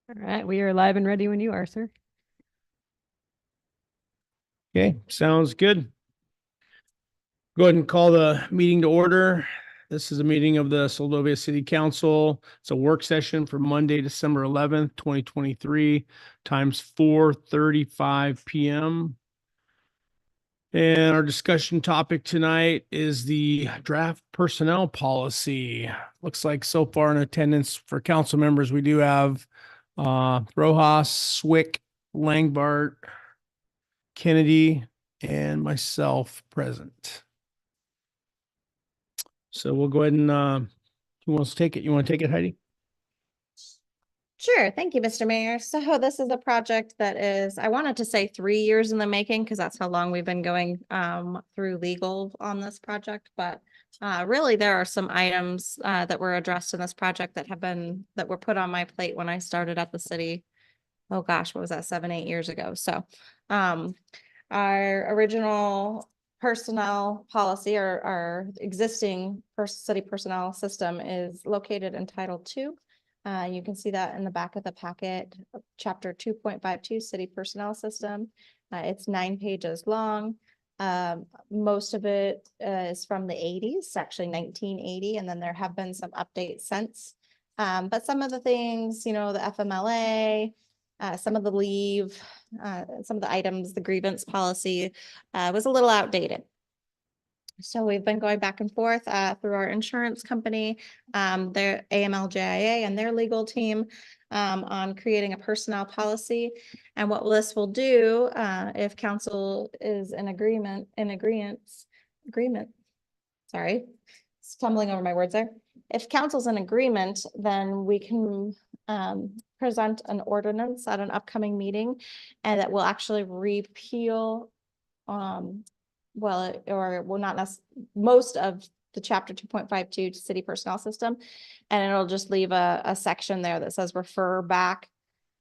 All right, we are live and ready when you are, sir. Okay, sounds good. Go ahead and call the meeting to order. This is a meeting of the Seldovia City Council. It's a work session for Monday, December 11th, 2023, times 4:35 p.m. And our discussion topic tonight is the draft personnel policy. Looks like so far in attendance for council members, we do have Rojas, Swick, Langbart, Kennedy, and myself present. So we'll go ahead and who wants to take it? You want to take it, Heidi? Sure. Thank you, Mr. Mayor. So this is a project that is, I wanted to say 3 years in the making because that's how long we've been going through legal on this project. But really, there are some items that were addressed in this project that were put on my plate when I started at the city. Oh gosh, what was that, 7, 8 years ago? So our original personnel policy, or our existing city personnel system, is located in Title II. You can see that in the back of the packet, Chapter 2.52, City Personnel System. It's 9 pages long. Most of it is from the 80s, actually 1980, and then there have been some updates since. But some of the things, the FMLA, some of the leave, some of the items, the grievance policy was a little outdated. So we've been going back and forth through our insurance company, their AMLJIA and their legal team on creating a personnel policy. And what this will do, if council is in agreement, sorry, stumbling over my words there. If council's in agreement, then we can present an ordinance at an upcoming meeting, and that will actually repeal most of the Chapter 2.52 city personnel system, and it'll just leave a section there that says refer back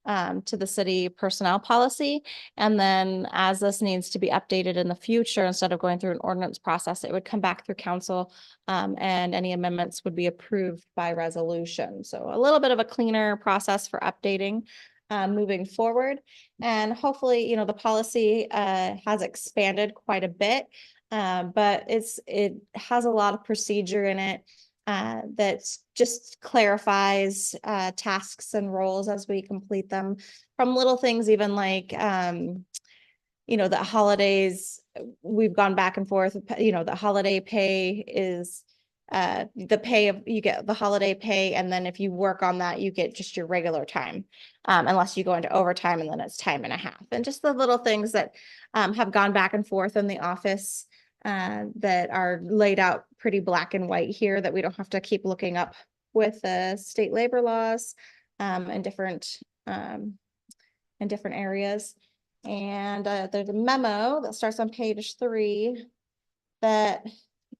to the city personnel policy. And then as this needs to be updated in the future, instead of going through an ordinance process, it would come back through council, and any amendments would be approved by resolution. So a little bit of a cleaner process for updating moving forward. And hopefully, the policy has expanded quite a bit, but it has a lot of procedure in it that just clarifies tasks and roles as we complete them, from little things even like the holidays. We've gone back and forth. The holiday pay is you get the holiday pay, and then if you work on that, you get just your regular time, unless you go into overtime, and then it's time and a half. And just the little things that have gone back and forth in the office that are laid out pretty black and white here, that we don't have to keep looking up with the state labor laws in different areas. And there's a memo that starts on page 3 that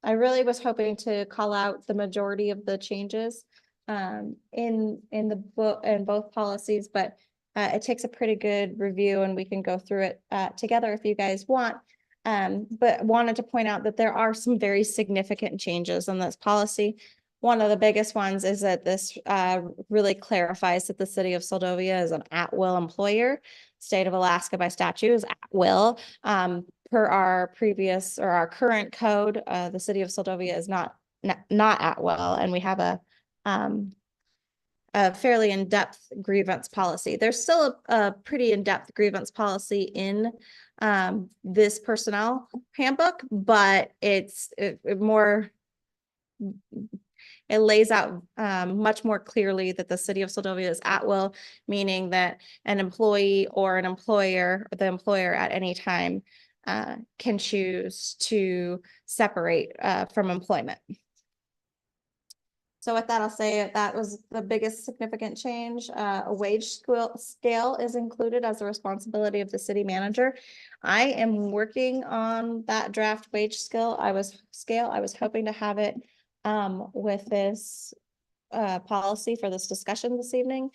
I really was hoping to call out the majority of the changes in the book and both policies, but it takes a pretty good review, and we can go through it together if you guys want. But wanted to point out that there are some very significant changes in this policy. One of the biggest ones is that this really clarifies that the city of Seldovia is an at-will employer. State of Alaska by statute is at will. Per our previous or our current code, the city of Seldovia is not at will, and we have a fairly in-depth grievance policy. There's still a pretty in-depth grievance policy in this personnel handbook, but it lays out much more clearly that the city of Seldovia is at will, meaning that an employee or an employer, or the employer at any time, can choose to separate from employment. So with that, I'll say that was the biggest significant change. A wage scale is included as a responsibility of the city manager. I am working on that draft wage scale. I was hoping to have it with this policy for this discussion this evening.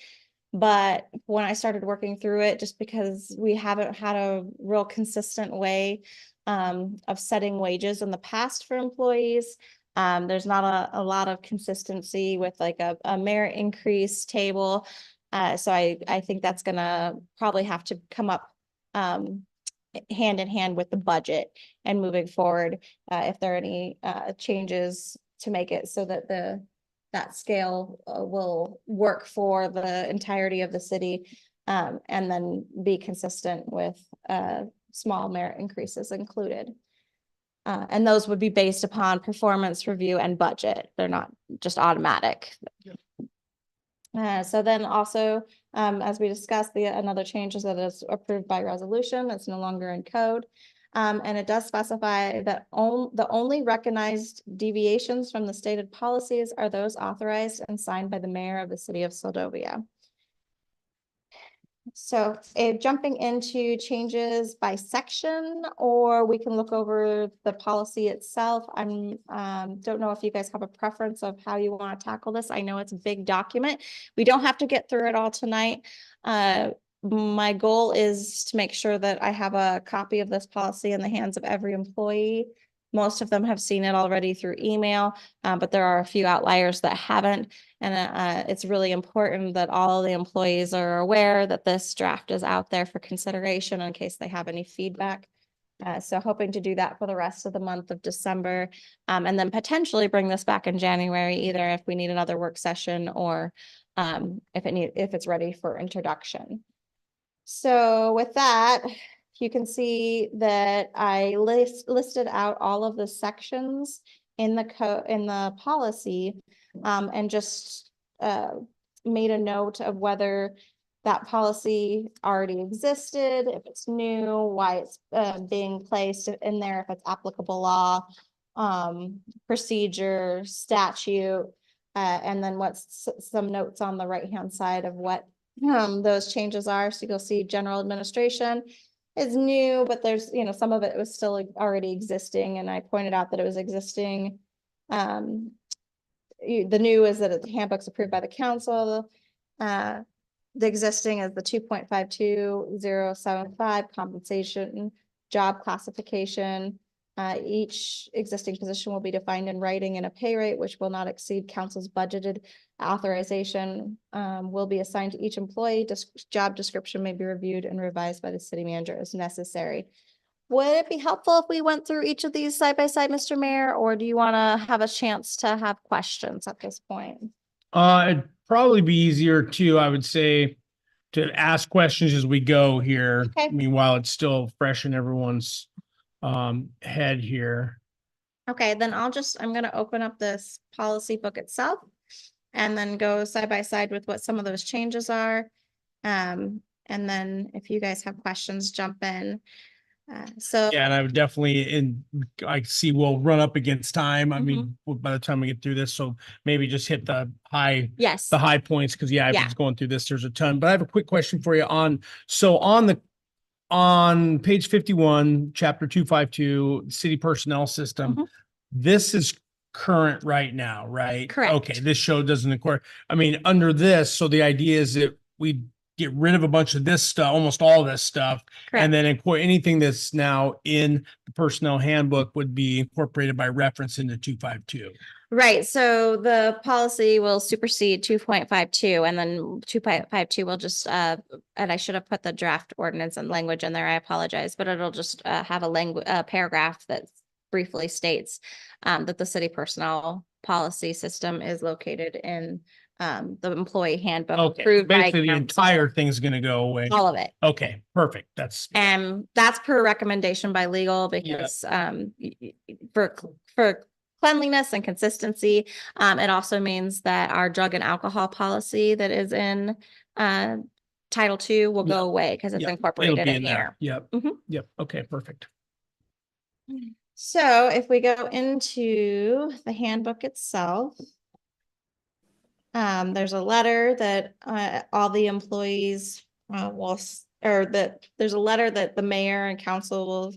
But when I started working through it, just because we haven't had a real consistent way of setting wages in the past for employees, there's not a lot of consistency with like a merit increase table. So I think that's gonna probably have to come up hand in hand with the budget and moving forward, if there are any changes to make it so that that scale will work for the entirety of the city, and then be consistent with small merit increases included. And those would be based upon performance review and budget. They're not just automatic. So then also, as we discussed, another change is that it's approved by resolution. It's no longer in code. And it does specify that the only recognized deviations from the stated policies are those authorized and signed by the mayor of the city of Seldovia. So jumping into changes by section, or we can look over the policy itself. I'm don't know if you guys have a preference of how you want to tackle this. I know it's a big document. We don't have to get through it all tonight. My goal is to make sure that I have a copy of this policy in the hands of every employee. Most of them have seen it already through email, but there are a few outliers that haven't. And it's really important that all the employees are aware that this draft is out there for consideration in case they have any feedback. So hoping to do that for the rest of the month of December, and then potentially bring this back in January, either if we need another work session or if it's ready for introduction. So with that, you can see that I listed out all of the sections in the policy, and just made a note of whether that policy already existed, if it's new, why it's being placed in there, if it's applicable law, procedure, statute, and then what's some notes on the right-hand side of what those changes are. So you'll see general administration is new, but there's, some of it was still already existing. And I pointed out that it was existing. The new is that the handbook's approved by the council. The existing is the 2.52075 compensation job classification. Each existing position will be defined in writing in a pay rate, which will not exceed council's budgeted authorization. Will be assigned to each employee. Job description may be reviewed and revised by the city manager as necessary. Would it be helpful if we went through each of these side by side, Mr. Mayor, or do you want to have a chance to have questions at this point? It'd probably be easier to, I would say, to ask questions as we go here. Okay. Meanwhile, it's still fresh in everyone's head here. Okay, then I'm going to open up this policy book itself and then go side by side with what some of those changes are. And then if you guys have questions, jump in. Yeah, and I would definitely, I see we'll run up against time. I mean, Mm-hmm. by the time we get through this, so maybe just hit the high points, because I was going through this, there's a ton. But I have a quick question for you on page 51, chapter 252, city personnel system. Mm-hmm. This is current right now, right? Correct. Okay, this show doesn't inquire. I mean, under this, so the idea is that we get rid of a bunch of this stuff, almost all this stuff. Correct. And then anything that's now in the personnel handbook would be incorporated by reference into 252. Right. So the policy will supersede 2.52, and then 2.52 will just, and I should have put the draft ordinance and language in there. I apologize, but it'll just have a paragraph that briefly states that the city personnel policy system is located in the employee handbook. Okay. Approved Basically, by the entire thing's going to go away. all of it. Okay, perfect. That's per recommendation by legal, because for cleanliness and consistency. It also means that our drug and alcohol policy that is in Title II will go away because it's incorporated in here. Yep. Yep. Okay, perfect. So if we go into the handbook itself, there's a letter that all the employees there's a letter that the mayor and council will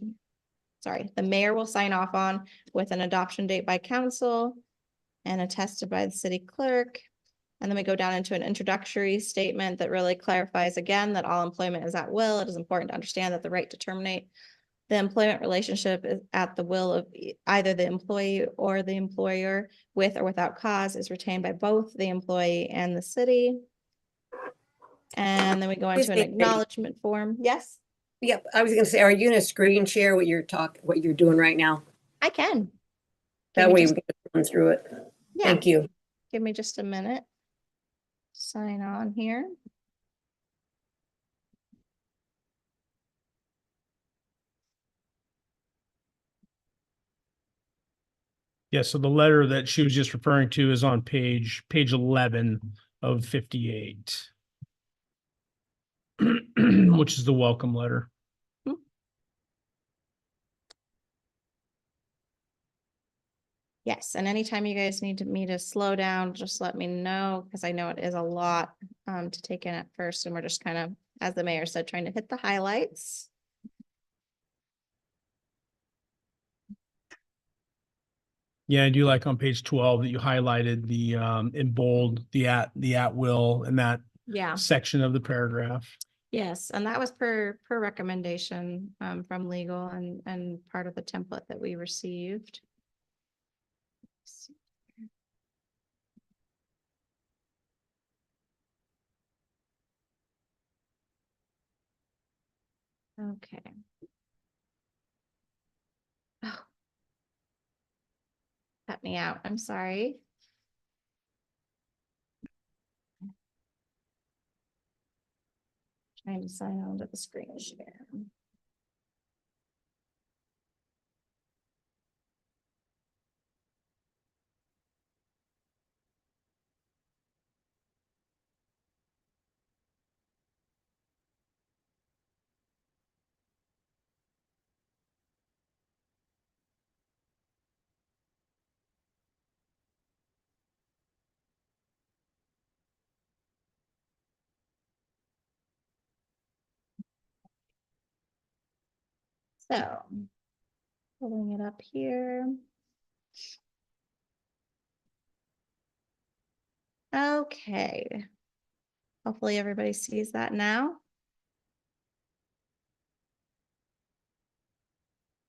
the mayor will sign off on with an adoption date by council and attested by the city clerk. And then we go down into an introductory statement that really clarifies again that all employment is at will. It is important to understand that the right to terminate the employment relationship is at the will of either the employee or the employer, with or without cause, is retained by both the employee and the city. And then we go into an Tuesday. acknowledgement form. Yes, Yep, I was gonna say, are you gonna screen share what what you're doing right now? I can. Give That me way just- we can run through it. Yeah, Thank you. give me just a minute. Sign on here. Yeah, so the letter that she was just referring to is on page 11 of 58. Which is the welcome letter. Yes, and anytime you guys need me to slow down, just let me know, because I know it is a lot to take in at first, and we're just kind of, as the mayor said, trying to hit the highlights. Yeah, I do like on page 12 that you highlighted the in bold, the at will in that Yeah, section of the paragraph. yes, and that was per recommendation from legal and part of the template that we received. Okay. Oh. Cut me out, I'm sorry. Trying to sign on to the screen share. So, pulling it up here. Okay. Hopefully everybody sees that now.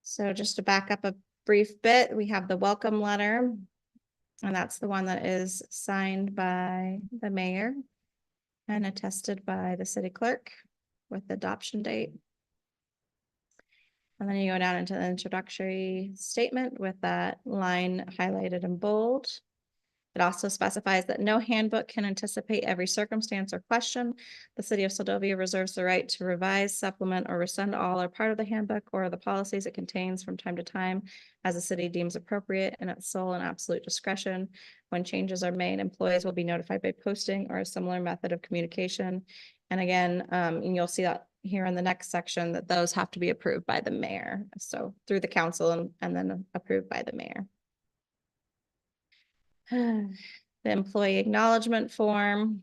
So just to back up a brief bit, we have the welcome letter. And that's the one that is signed by the mayor and attested by the city clerk with the adoption date. And then you go down into the introductory statement with that line highlighted in bold. It also specifies that no handbook can anticipate every circumstance or question. The city of Seldovia reserves the right to revise, supplement, or rescind all or part of the handbook or the policies it contains from time to time as the city deems appropriate in its sole and absolute discretion. When changes are made, employees will be notified by posting or a similar method of communication. And again, and you'll see that here in the next section that those have to be approved by the mayor. So through the council and then approved by the mayor. The employee acknowledgement form.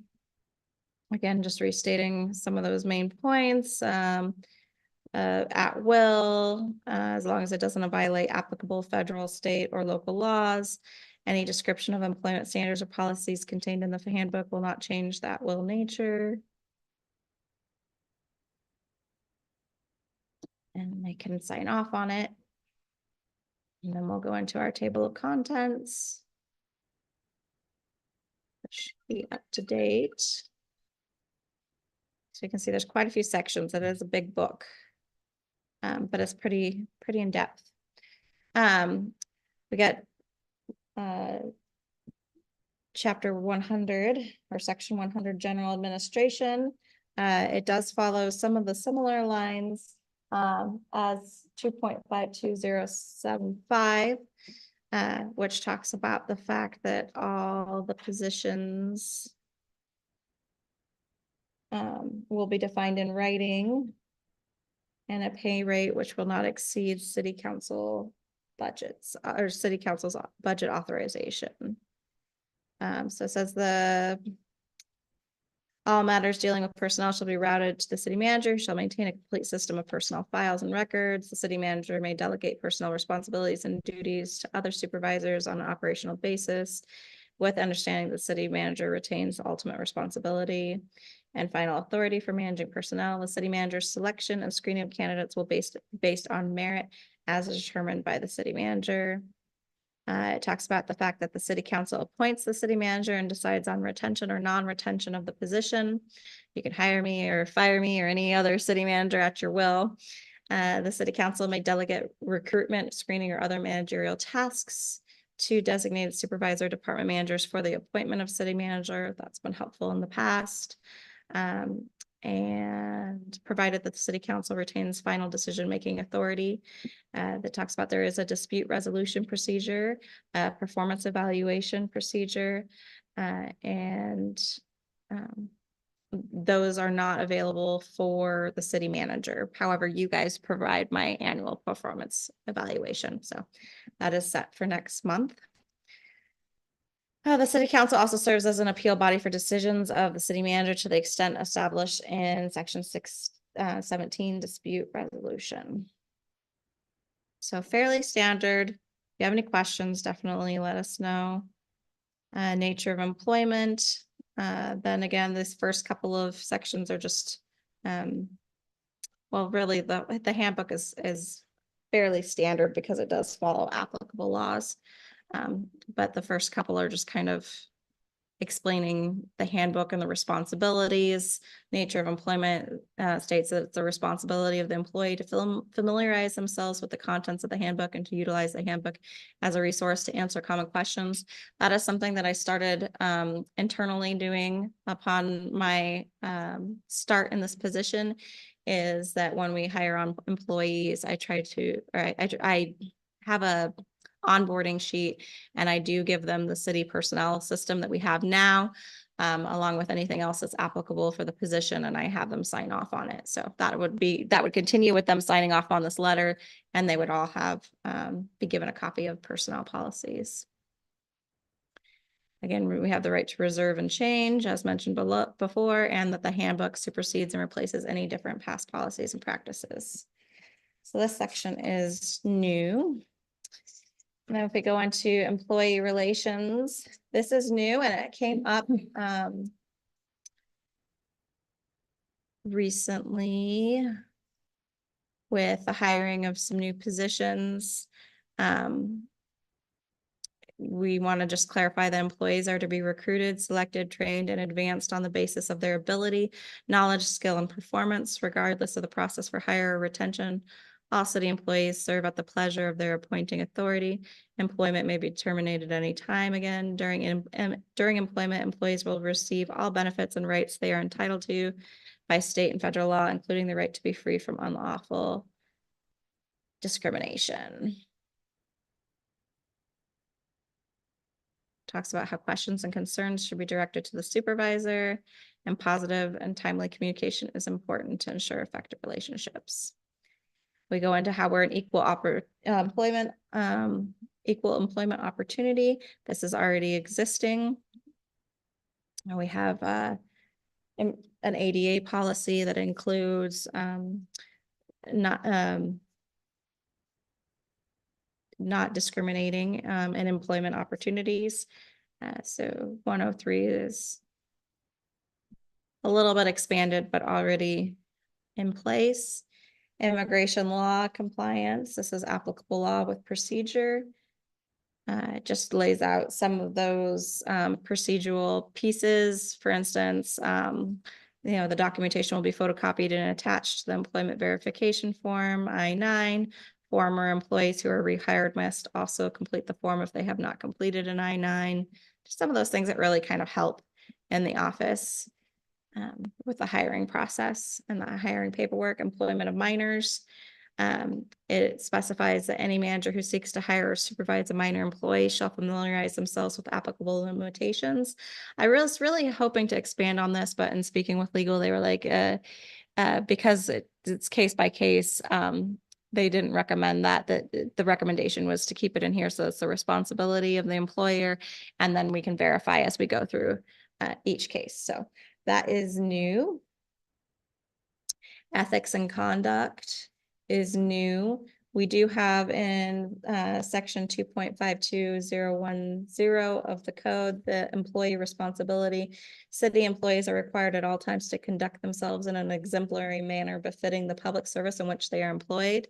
Again, just restating some of those main points. At will, as long as it doesn't violate applicable federal, state, or local laws. Any description of employment standards or policies contained in the handbook will not change that will nature. And they can sign off on it. And then we'll go into our table of contents. It should be up to date. So you can see there's quite a few sections. It is a big book, but it's pretty in depth. We got chapter 100 or section 100 general administration. It does follow some of the similar lines as 2.52075, which talks about the fact that all the positions will be defined in writing and a pay rate which will not exceed city council budgets or city council's budget authorization. So it says all matters dealing with personnel shall be routed to the city manager, who shall maintain a complete system of personnel files and records. The city manager may delegate personnel responsibilities and duties to other supervisors on an operational basis, with understanding the city manager retains ultimate responsibility and final authority for managing personnel. The city manager's selection and screening of candidates will based on merit as determined by the city manager. It talks about the fact that the city council appoints the city manager and decides on retention or non-retention of the position. You can hire me or fire me or any other city manager at your will. The city council may delegate recruitment, screening, or other managerial tasks to designated supervisor department managers for the appointment of city manager. That's been helpful in the past. And provided that the city council retains final decision-making authority. That talks about there is a dispute resolution procedure, performance evaluation procedure, and those are not available for the city manager. However, you guys provide my annual performance evaluation. So that is set for next month. The city council also serves as an appeal body for decisions of the city manager to the extent established in section 617 dispute resolution. So fairly standard. If you have any questions, definitely let us know. Nature of employment. Then again, this first couple of sections are just, well, really the handbook is fairly standard because it does follow applicable laws. But the first couple are just kind of explaining the handbook and the responsibilities. Nature of employment states that it's the responsibility of the employee to familiarize themselves with the contents of the handbook and to utilize the handbook as a resource to answer common questions. That is something that I started internally doing upon my start in this position, is that when we hire on employees, I try to, or I have a onboarding sheet, and I do give them the city personnel system that we have now, along with anything else that's applicable for the position, and I have them sign off on it. So that would continue with them signing off on this letter, and they would all have be given a copy of personnel policies. Again, we have the right to reserve and change, as mentioned before, and that the handbook supersedes and replaces any different past policies and practices. So this section is new. Now, if we go into employee relations, this is new and it came up recently with the hiring of some new positions. We want to just clarify that employees are to be recruited, selected, trained, and advanced on the basis of their ability, knowledge, skill, and performance, regardless of the process for hire or retention. All city employees serve at the pleasure of their appointing authority. Employment may be terminated any time. Again, during employment, employees will receive all benefits and rights they are entitled to by state and federal law, including the right to be free from unlawful discrimination. Talks about how questions and concerns should be directed to the supervisor, and positive and timely communication is important to ensure effective relationships. We go into how we're an equal employment opportunity. This is already existing. And we have an ADA policy that includes not discriminating in employment opportunities. So 103 is a little bit expanded, but already in place. Immigration law compliance. This is applicable law with procedure. It just lays out some of those procedural pieces. For instance, the documentation will be photocopied and attached to the employment verification form, I-9. Former employees who are rehired must also complete the form if they have not completed an I-9. Just some of those things that really kind of help in the office with the hiring process and the hiring paperwork. Employment of minors. It specifies that any manager who seeks to hire or supervise a minor employee shall familiarize themselves with applicable limitations. I was really hoping to expand on this, but in speaking with legal, they were like, because it's case by case, they didn't recommend that the recommendation was to keep it in here. So it's the responsibility of the employer, and then we can verify as we go through each case. So that is new. Ethics and conduct is new. We do have in section 2.52010 of the code, the employee responsibility. City employees are required at all times to conduct themselves in an exemplary manner befitting the public service in which they are employed.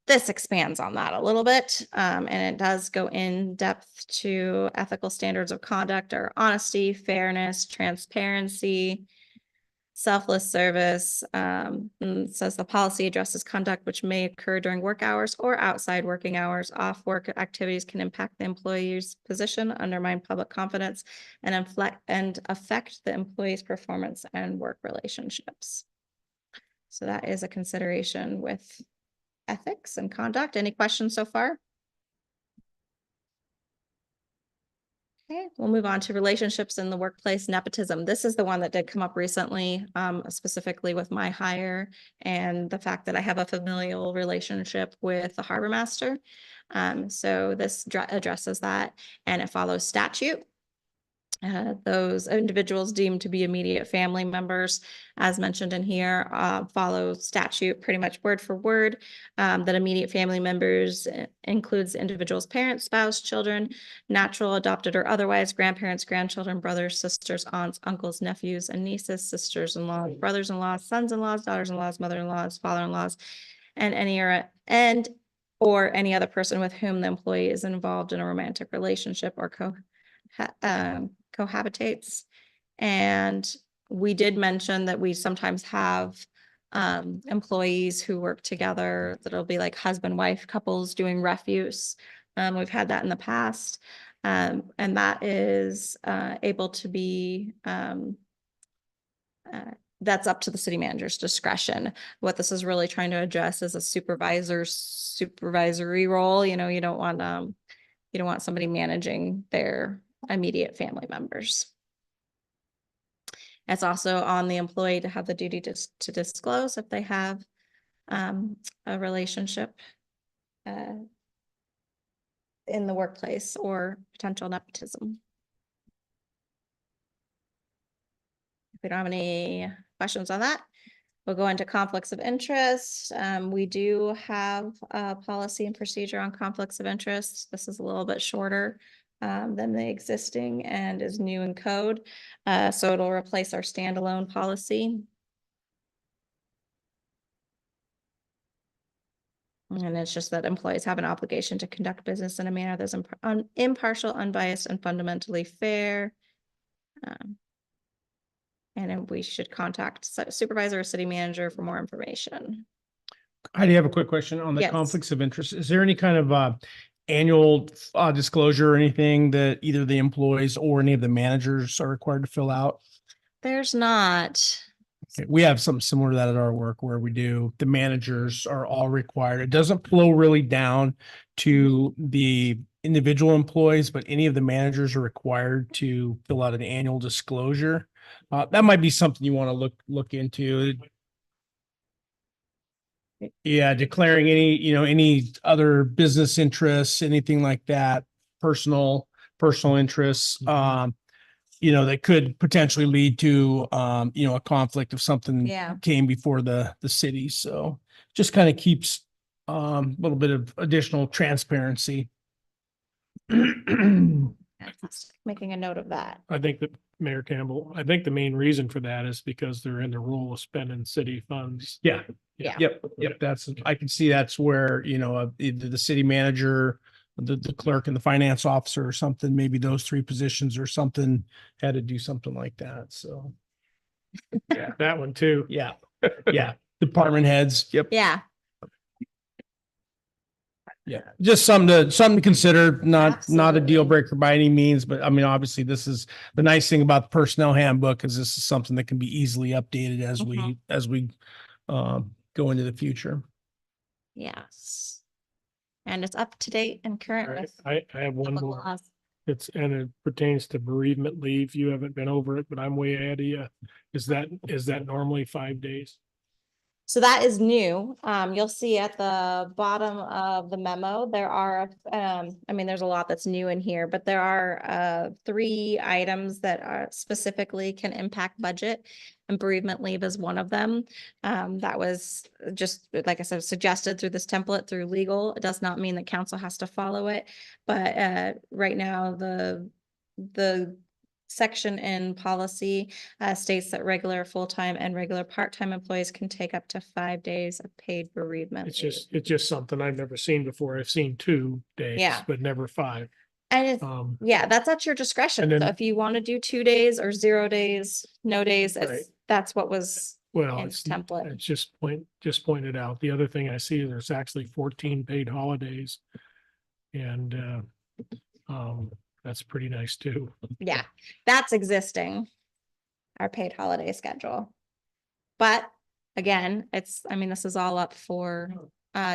This expands on that a little bit, and it does go in depth to ethical standards of conduct or honesty, fairness, transparency, selfless service. And it says the policy addresses conduct which may occur during work hours or outside working hours. Off work activities can impact the employee's position, undermine public confidence, and affect the employee's performance and work relationships. So that is a consideration with ethics and conduct. Any questions so far? Okay, we'll move on to relationships in the workplace, nepotism. This is the one that did come up recently, specifically with my hire and the fact that I have a familial relationship with the harbor master. So this addresses that, and it follows statute. Those individuals deemed to be immediate family members, as mentioned in here, follow statute pretty much word for word. That immediate family members includes individuals' parents, spouse, children, natural, adopted, or otherwise, grandparents, grandchildren, brothers, sisters, aunts, uncles, nephews, and nieces, sisters-in-law, brothers-in-law, sons-in-laws, daughters-in-laws, mother-in-laws, father-in-laws, and any other person with whom the employee is involved in a romantic relationship or cohabitates. And we did mention that we sometimes have employees who work together that'll be like husband-wife couples doing refuse. We've had that in the past. And that is able to be that's up to the city manager's discretion. What this is really trying to address is a supervisory role. You know, you don't want somebody managing their immediate family members. It's also on the employee to have the duty to disclose if they have a relationship in the workplace or potential nepotism. If we don't have any questions on that, we'll go into conflicts of interest. We do have a policy and procedure on conflicts of interest. This is a little bit shorter than the existing and is new in code. So it'll replace our standalone policy. And it's just that employees have an obligation to conduct business in a manner that's impartial, unbiased, and fundamentally fair. And we should contact supervisor or city manager for more information. I do have a quick question on the Yes. conflicts of interest. Is there any kind of annual disclosure or anything that either the employees or any of the managers are required to fill out? There's not. Okay, we have something similar to that at our work where the managers are all required. It doesn't flow really down to the individual employees, but any of the managers are required to fill out an annual disclosure. That might be something you want to look into. Yeah, declaring any other business interests, anything like that, personal interests, that could potentially lead to, a conflict if something Yeah. came before the city. So just kind of keeps a little bit of additional transparency. Making a note of that. I think that Mayor Campbell, I think the main reason for that is because they're in the role of spending city funds. Yeah. Yeah. Yep. I can see that's where, either the city manager, the clerk and the finance officer or something, maybe those three positions or something had to do something like that. So, Yeah, that one too. yeah. Department heads. Yep. Yeah. Yeah. Just something to consider, not a Absolutely. deal breaker by any means, but I mean, obviously this is the nice thing about the personnel handbook is this is something that can be easily updated as we go into the future. Yes. And it's up to date and current All right, with I have one applicable more. laws. It pertains to bereavement leave. You haven't been over it, but I'm way ahead of you. Is that normally 5 days? So that is new. You'll see at the bottom of the memo, there are, there's a lot that's new in here, but there are 3 items that are specifically can impact budget, and bereavement leave is one of them. That was just, like I said, suggested through this template through legal. It does not mean that council has to follow it, but right now the section in policy states that regular full-time and regular part-time employees can take up to 5 days of paid bereavement It's leave. it's just something I've never seen before. I've seen 2 days, Yeah. but never 5. And it's, Um, yeah, that's at your discretion. and So then- if you want to do 2 days or 0 days, no days, Right. that's what was well, in it's template. just pointed out. The other thing I see is there's actually 14 paid holidays. And that's pretty nice too. Yeah, that's existing. Our paid holiday schedule. But again, I mean, this is all up for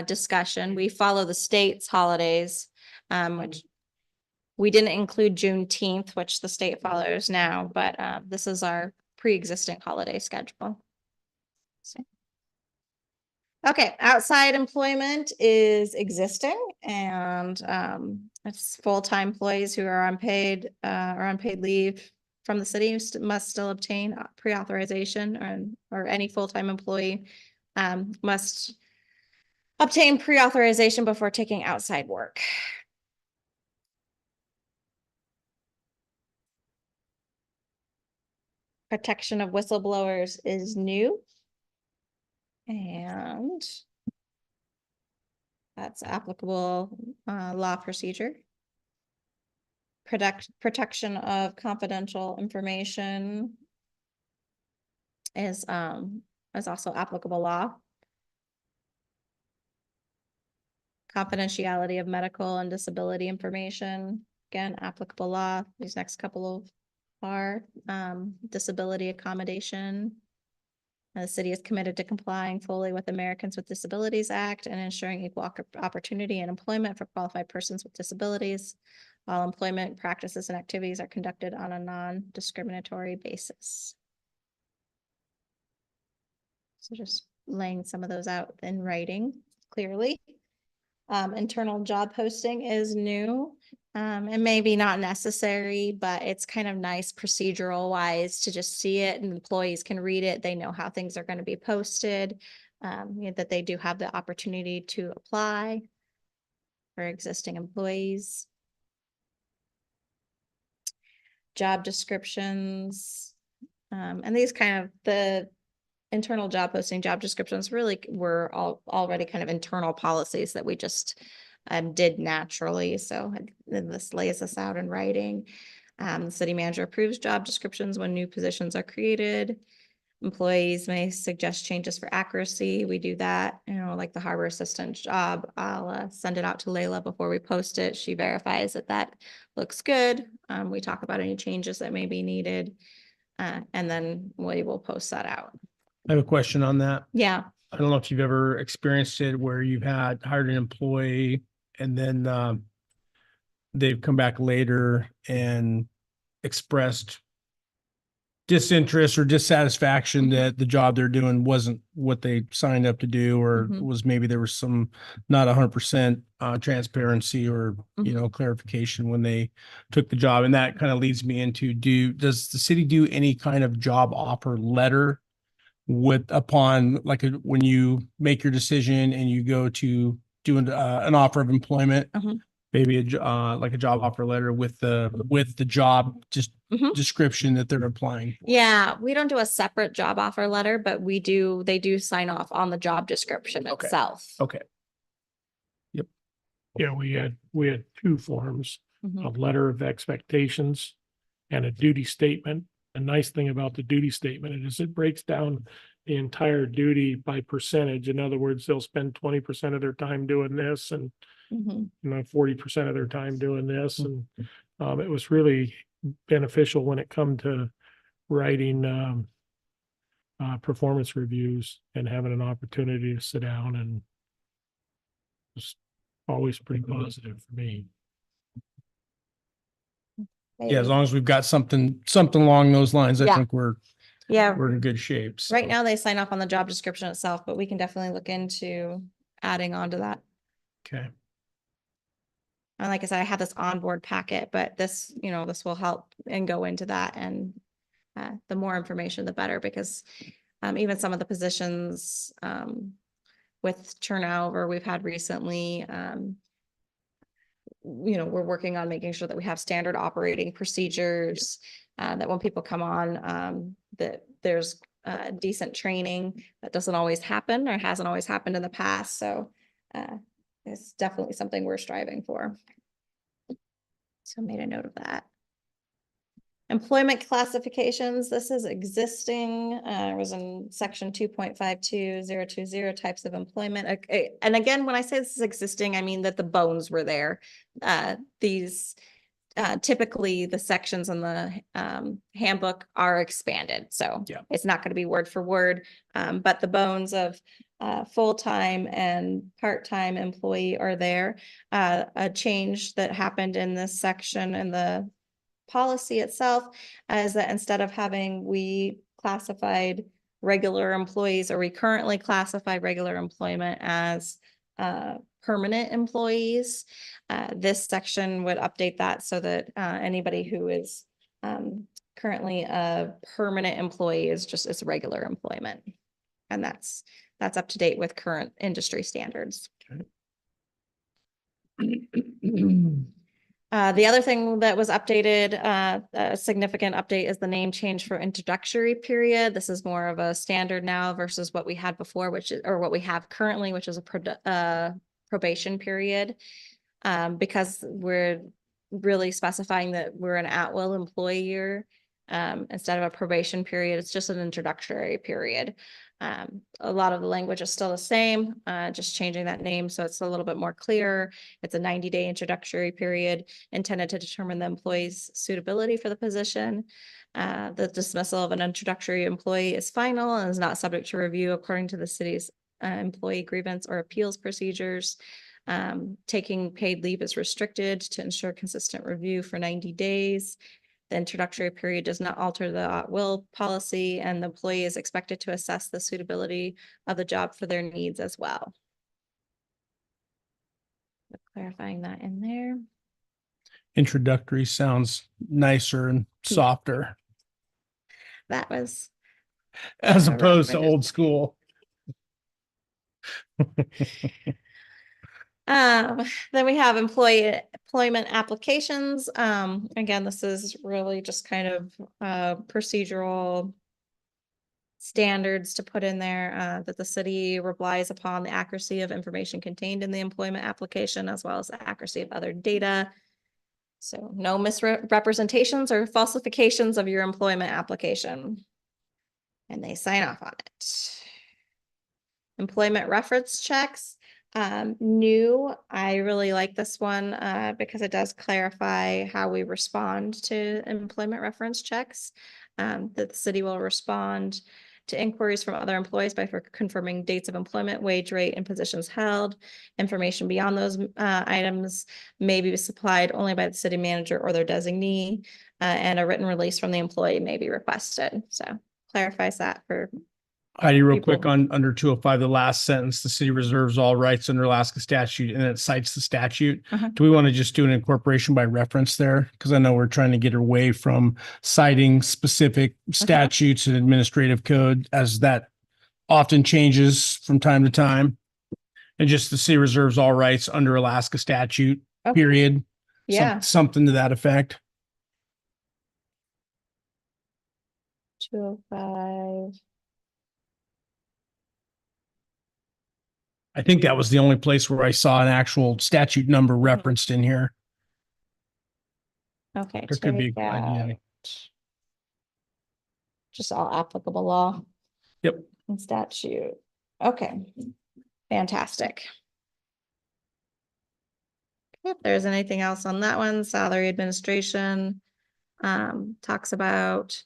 discussion. We follow the state's holidays, which we didn't include Juneteenth, which the state follows now, but this is our pre-existing holiday schedule. So. Okay, outside employment is existing and it's full-time employees who are unpaid or unpaid leave from the city must still obtain pre-authorization, or any full-time employee must obtain pre-authorization before taking outside work. Protection of whistleblowers is new. And that's applicable law procedure. Protection of confidential information is also applicable law. Confidentiality of medical and disability information, again, applicable law. These next couple of are disability accommodation. The city is committed to complying fully with Americans with Disabilities Act and ensuring equal opportunity and employment for qualified persons with disabilities. All employment practices and activities are conducted on a non-discriminatory basis. So just laying some of those out in writing clearly. Internal job posting is new. And maybe not necessary, but it's kind of nice procedural wise to just see it and employees can read it. They know how things are going to be posted, that they do have the opportunity to apply for existing employees. Job descriptions, and these kind of the internal job posting, job descriptions really were already kind of internal policies that we just did naturally. So this lays us out in writing. The city manager approves job descriptions when new positions are created. Employees may suggest changes for accuracy. We do that, like the harbor assistant job. I'll send it out to Layla before we post it. She verifies that looks good. We talk about any changes that may be needed. And then we will post that out. I have a question on that. Yeah. I don't know if you've ever experienced it where you've hired an employee and then they've come back later and expressed disinterest or dissatisfaction that the job they're doing wasn't what they signed up to do, or was maybe there was some not 100% transparency or clarification when they took the job. And that kind of leads me into does the city do any kind of job offer letter upon when you make your decision and you go to do an offer of employment, maybe a job offer letter with the job description that they're applying for? Yeah, we don't do a separate job offer letter, but they do sign off on the job description itself. Okay. Yep. Yeah, we had 2 forms, a letter of expectations and a duty statement. The nice thing about the duty statement is it breaks down the entire duty by percentage. In other words, they'll spend 20% of their time doing this and 40% of their time doing this. And it was really beneficial when it come to writing performance reviews and having an opportunity to sit down, and it's always pretty positive for me. Yeah, as long as we've got something along those lines, I Yeah. think we're in good shape. So. Right now they sign off on the job description itself, but we can definitely look into adding on to that. Okay. And like I said, I have this onboard packet, but this will help and go into that. And the more information, the better, because even some of the positions with turnover we've had recently, we're working on making sure that we have standard operating procedures that when people come on, that there's decent training. That doesn't always happen or hasn't always happened in the past. So it's definitely something we're striving for. So I made a note of that. Employment classifications, this is existing, it was in section 2.52020 types of employment. Okay, and again, when I say this is existing, I mean that the bones were there. These typically the sections in the handbook are expanded, so Yeah. it's not going to be word for word, but the bones of full-time and part-time employee are there. A change that happened in this section in the policy itself is that instead of having we classified regular employees, or we currently classify regular employment as permanent employees, this section would update that so that anybody who is currently a permanent employee is just as regular employment. And that's up to date with current industry standards. The other thing that was updated, a significant update, is the name change for introductory period. This is more of a standard now versus what we had before, which is, or what we have currently, which is a probation period. Because we're really specifying that we're an at-will employer, instead of a probation period, it's just an introductory period. A lot of the language is still the same, just changing that name so it's a little bit more clear. It's a 90-day introductory period intended to determine the employee's suitability for the position. The dismissal of an introductory employee is final and is not subject to review according to the city's employee grievance or appeals procedures. Taking paid leave is restricted to ensure consistent review for 90 days. The introductory period does not alter the at-will policy, and the employee is expected to assess the suitability of the job for their needs as well. Clarifying that in there. Introductory sounds nicer and softer That was. as opposed to old school. Then we have employment applications. Again, this is really just kind of procedural standards to put in there, that the city relies upon the accuracy of information contained in the employment application, as well as the accuracy of other data. So no misrepresentations or falsifications of your employment application. And they sign off on it. Employment reference checks. New, I really like this one because it does clarify how we respond to employment reference checks. That the city will respond to inquiries from other employees by confirming dates of employment, wage rate, and positions held. Information beyond those items may be supplied only by the city manager or their designee, and a written release from the employee may be requested. So clarifies that for Heidi, real quick people. on under 205, the last sentence, the city reserves all rights under Alaska statute, and it cites the statute. Do we want to just do an incorporation by reference there? Because I know we're trying to get away from citing specific statutes and administrative code, as that often changes from time to time. And just the city reserves all rights under Alaska statute, period. Yeah. Something to that effect. 205. I think that was the only place where I saw an actual statute number referenced in here. Okay. There could be a take good idea. out just all applicable law. Yep. And statute. Okay. Fantastic. If there's anything else on that one, salary administration talks about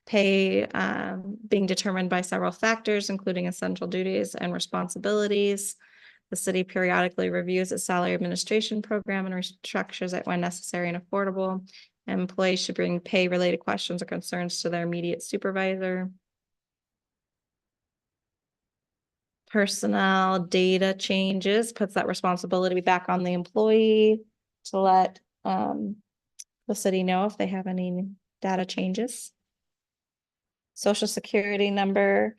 pay being determined by several factors, including essential duties and responsibilities. The city periodically reviews its salary administration program and restructures it when necessary and affordable. Employees should bring pay-related questions or concerns to their immediate supervisor. Personnel data changes, puts that responsibility back on the employee to let the city know if they have any data changes. Social Security number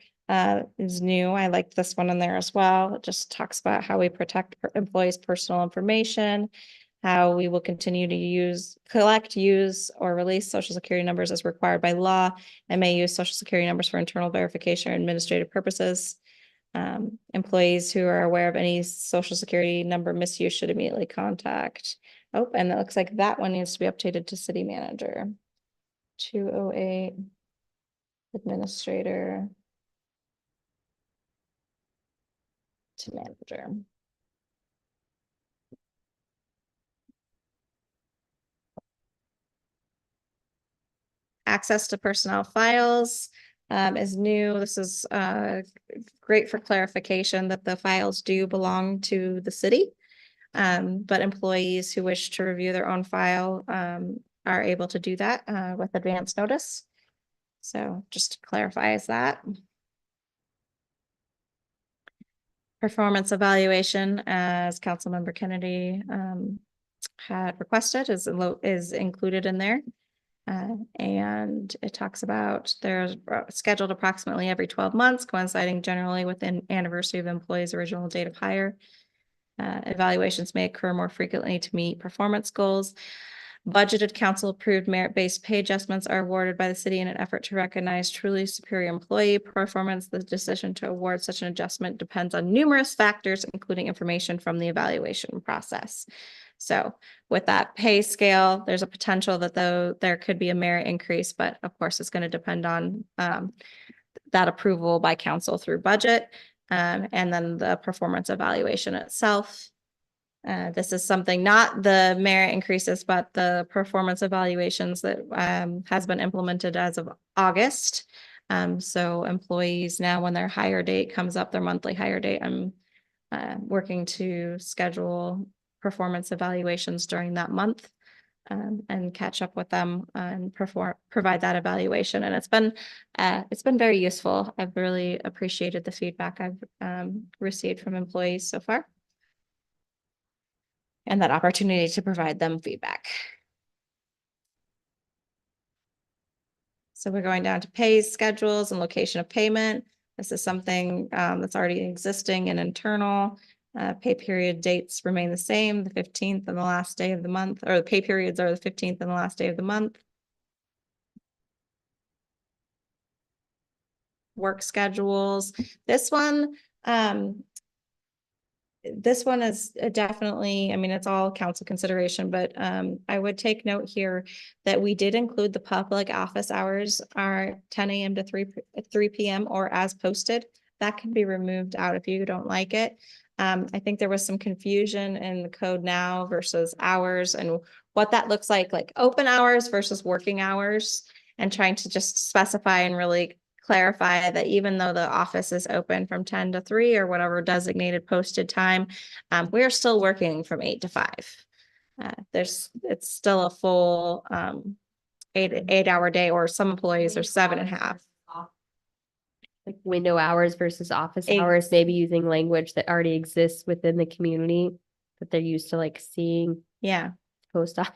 is new. I like this one in there as well. It just talks about how we protect employees' personal information. how we will continue to collect, use, or release social security numbers as required by law, and may use social security numbers for internal verification or administrative purposes. Employees who are aware of any social security number misuse should immediately contact. Oh, and it looks like that one needs to be updated to city manager. 208 administrator to manager. Access to personnel files is new. This is great for clarification that the files do belong to the city. But employees who wish to review their own file are able to do that with advance notice. So just clarifies that. Performance evaluation, as Councilmember Kennedy had requested, is included in there. And it talks about they're scheduled approximately every 12 months, coinciding generally with an anniversary of employee's original date of hire. Evaluations may occur more frequently to meet performance goals. Budgeted council-approved merit-based pay adjustments are awarded by the city in an effort to recognize truly superior employee performance. The decision to award such an adjustment depends on numerous factors, including information from the evaluation process. So with that pay scale, there's a potential that there could be a merit increase, but of course, it's going to depend on that approval by council through budget, and then the performance evaluation itself. This is something, not the merit increases, but the performance evaluations that has been implemented as of August. So employees now, when their hire date comes up, their monthly hire date, I'm working to schedule performance evaluations during that month and catch up with them and provide that evaluation. And it's been very useful. I've really appreciated the feedback I've received from employees so far, and that opportunity to provide them feedback. So we're going down to pays, schedules, and location of payment. This is something that's already existing and internal. Pay period dates remain the same, the 15th and the last day of the month, or the pay periods are the 15th and the last day of the month. Work schedules. This one is definitely, I mean, it's all council consideration, but I would take note here that we did include the public office hours are 10 a.m. to 3 p.m. or as posted. That can be removed out if you don't like it. I think there was some confusion in the code now versus hours and what that looks like open hours versus working hours, and trying to just specify and really clarify that even though the office is open from 10 to 3 or whatever designated posted time, we're still working from 8 to 5. It's still a full 8-hour day, or some employees are 7.5. Like window hours versus office Ex- hours, maybe using language that already exists within the community that they're used to seeing Yeah, post office.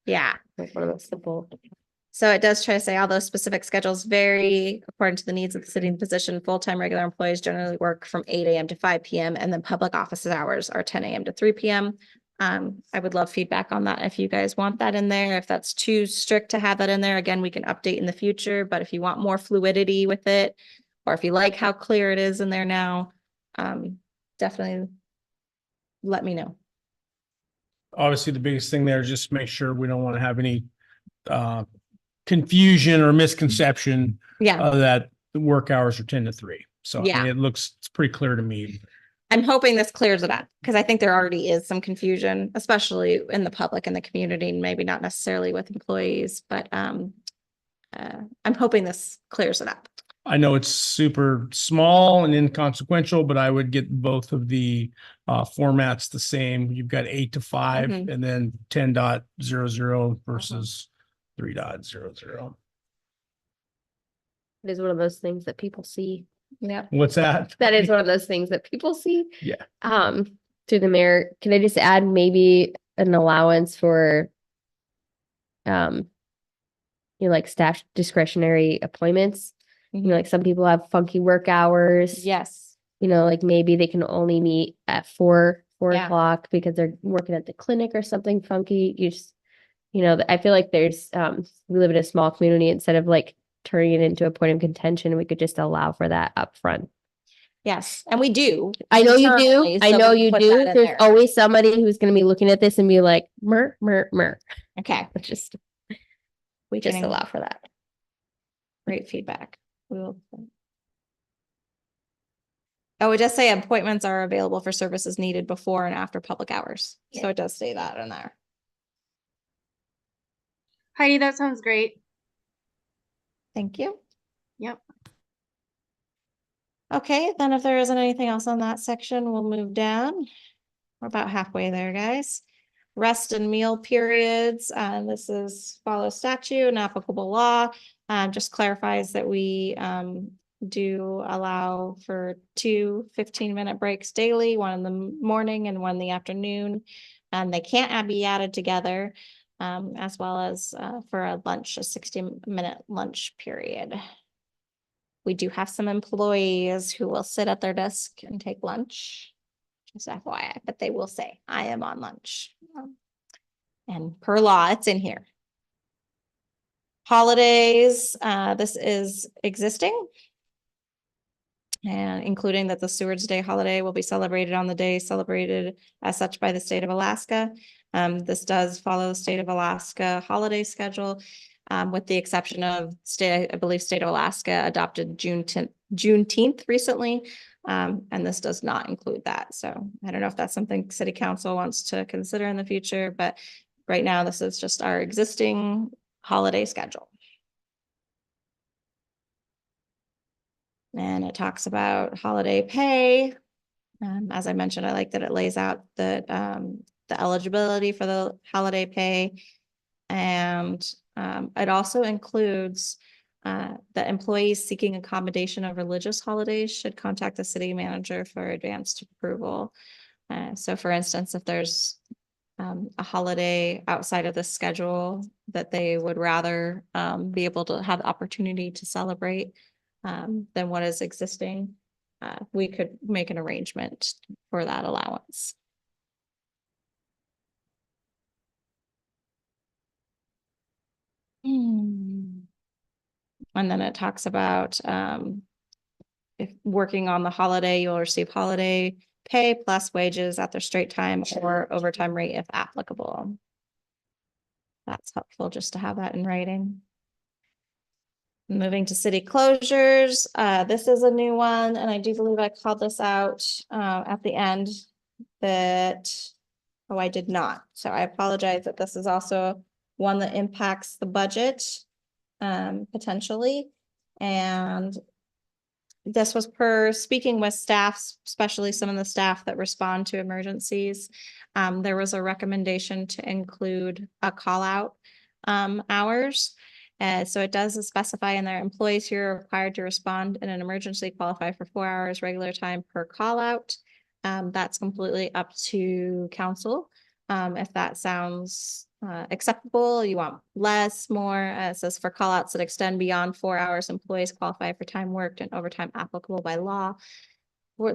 yeah. Like one of those simple. So it does try to say, although specific schedules vary according to the needs of the city and position, full-time regular employees generally work from 8 a.m. to 5 p.m. and then public office hours are 10 a.m. to 3 p.m. I would love feedback on that if you guys want that in there. If that's too strict to have that in there, again, we can update in the future, but if you want more fluidity with it, or if you like how clear it is in there now, definitely let me know. Obviously, the biggest thing there is just make sure we don't want to have any confusion or misconception Yeah, that the work hours are 10 to 3. So I Yeah. mean, it's pretty clear to me. I'm hoping this clears it up, because I think there already is some confusion, especially in the public and the community, and maybe not necessarily with employees, but I'm hoping this clears it up. I know it's super small and inconsequential, but I would get both of the formats the same. You've got 8 to 5 Mhm. and then 10.00 versus 3.00. It is one of those things that people see. Yeah. What's that? That is one of those things that people see. Yeah. Through the mayor, can I just add maybe an allowance for staff discretionary appointments? Some people have funky work hours. Yes. Maybe they can only meet at 4 4 Yeah. o'clock because they're working at the clinic or something funky. You just, I feel like there's, we live in a small community. Instead of like turning it into a point of contention, we could just allow for that upfront. Yes, and we do. I know you do. internally, I so know we you put do. that in There's there. always somebody who's going to be looking at this and be like, mer. Okay, Just we just can allow for that. great feedback. We will. Oh, it does say appointments are available for services needed before and after public hours. So it does say that in there. Heidi, that sounds great. Thank you. Yep. Okay, then if there isn't anything else on that section, we'll move down. We're about halfway there, guys. Rest and meal periods, this is follow statute and applicable law. Just clarifies that we do allow for 2 15-minute breaks daily, one in the morning and one in the afternoon. And they can't be added together, as well as for a lunch, a 60-minute lunch period. We do have some employees who will sit at their desk and take lunch. Just FYI, but they will say, I am on lunch. And per law, it's in here. Holidays, this is existing. And including that the Stewards' Day holiday will be celebrated on the day celebrated as such by the state of Alaska. This does follow the state of Alaska holiday schedule, with the exception of I believe state of Alaska adopted Juneteenth recently. And this does not include that. So I don't know if that's something city council wants to consider in the future, but right now this is just our existing holiday schedule. And it talks about holiday pay. As I mentioned, I like that it lays out the eligibility for the holiday pay. And it also includes that employees seeking accommodation of religious holidays should contact the city manager for advanced approval. So for instance, if there's a holiday outside of the schedule that they would rather be able to have the opportunity to celebrate than what is existing, we could make an arrangement for that allowance. And then it talks about if working on the holiday, you'll receive holiday pay plus wages at their straight time or overtime rate if applicable. That's helpful just to have that in writing. Moving to city closures, this is a new one, and I do believe I called this out at the end that, oh, I did not. So I apologize that this is also one that impacts the budget potentially. And this was per speaking with staff, especially some of the staff that respond to emergencies. There was a recommendation to include a call out hours. So it does specify in their employees who are required to respond in an emergency qualify for 4 hours regular time per call out. That's completely up to council. If that sounds acceptable, you want less, more, it says for call outs that extend beyond 4 hours, employees qualify for time worked and overtime applicable by law.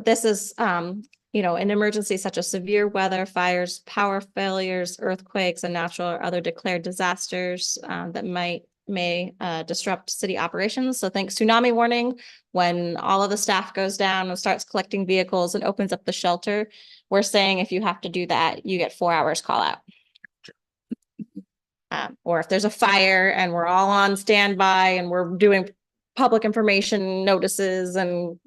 This is, an emergency such as severe weather, fires, power failures, earthquakes, and natural or other declared disasters that may disrupt city operations. So think tsunami warning, when all of the staff goes down and starts collecting vehicles and opens up the shelter. We're saying if you have to do that, you get 4 hours call out. Or if there's a fire and we're all on standby and we're doing public information notices and,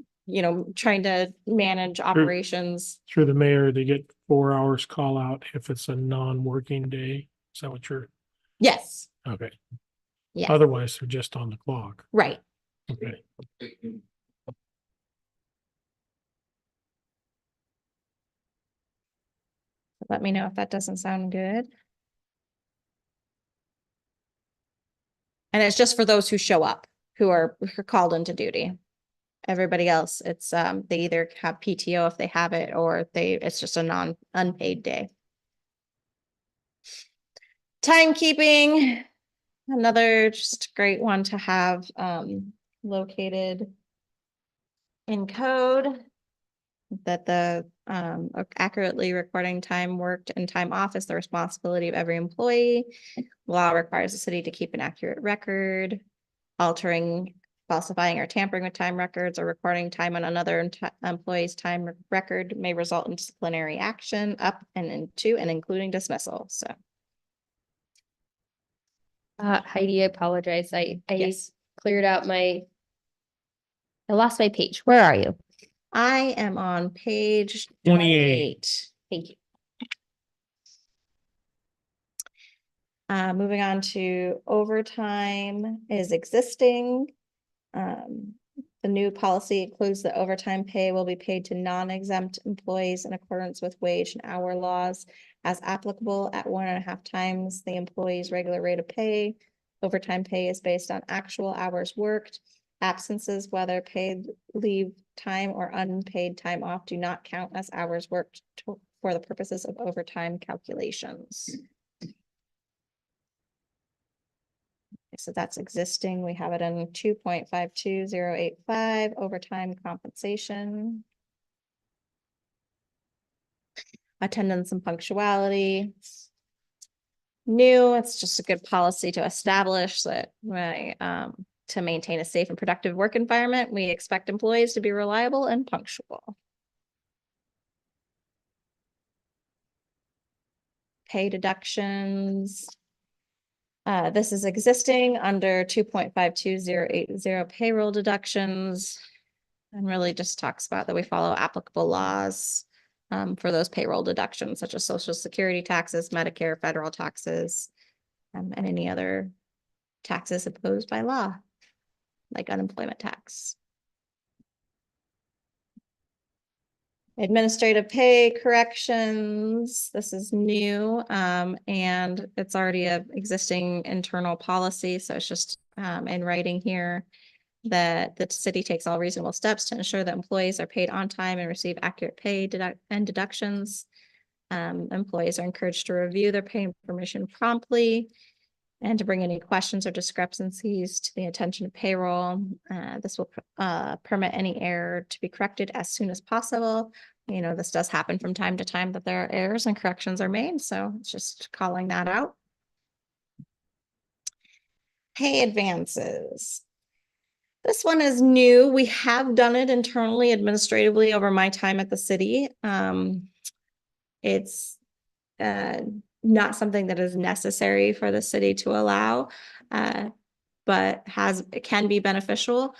trying to manage operations. Through the mayor, they get 4 hours call out if it's a non-working day. Is that what you're, Yes, okay. yeah, Otherwise, they're just on the clock. right. Okay. Let me know if that doesn't sound good. And it's just for those who show up, who are called into duty. Everybody else, it's they either have PTO if they have it, or it's just a unpaid day. Timekeeping, another just great one to have located in code. that the accurately recording time worked and time off is the responsibility of every employee. Law requires the city to keep an accurate record. Altering, falsifying, or tampering with time records or recording time on another employee's time record may result in disciplinary action up and into and including dismissal. So Heidi, I apologize. I yes, cleared out I lost my page. Where are you? I am on page 28. 28. Thank you. Moving on to overtime is existing. The new policy includes that overtime pay will be paid to non-exempt employees in accordance with wage and hour laws as applicable at 1.5 times the employee's regular rate of pay. Overtime pay is based on actual hours worked. Absences, whether paid leave time or unpaid time off, do not count as hours worked for the purposes of overtime calculations. So that's existing. We have it in 2.52085 overtime compensation. Attendance and punctuality. New, it's just a good policy to establish that to maintain a safe and productive work environment, we expect employees to be reliable and punctual. Pay deductions. This is existing under 2.52080 payroll deductions. And really just talks about that we follow applicable laws for those payroll deductions, such as Social Security taxes, Medicare, federal taxes, and any other taxes imposed by law, like unemployment tax. Administrative pay corrections. This is new and it's already a existing internal policy. So it's just in writing here that the city takes all reasonable steps to ensure that employees are paid on time and receive accurate pay and deductions. Employees are encouraged to review their pay information promptly and to bring any questions or discrepancies to the attention of payroll. This will permit any error to be corrected as soon as possible. You know, this does happen from time to time that there are errors and corrections are made. So it's just calling that out. Pay advances. This one is new. We have done it internally, administratively over my time at the city. It's not something that is necessary for the city to allow, but it can be beneficial.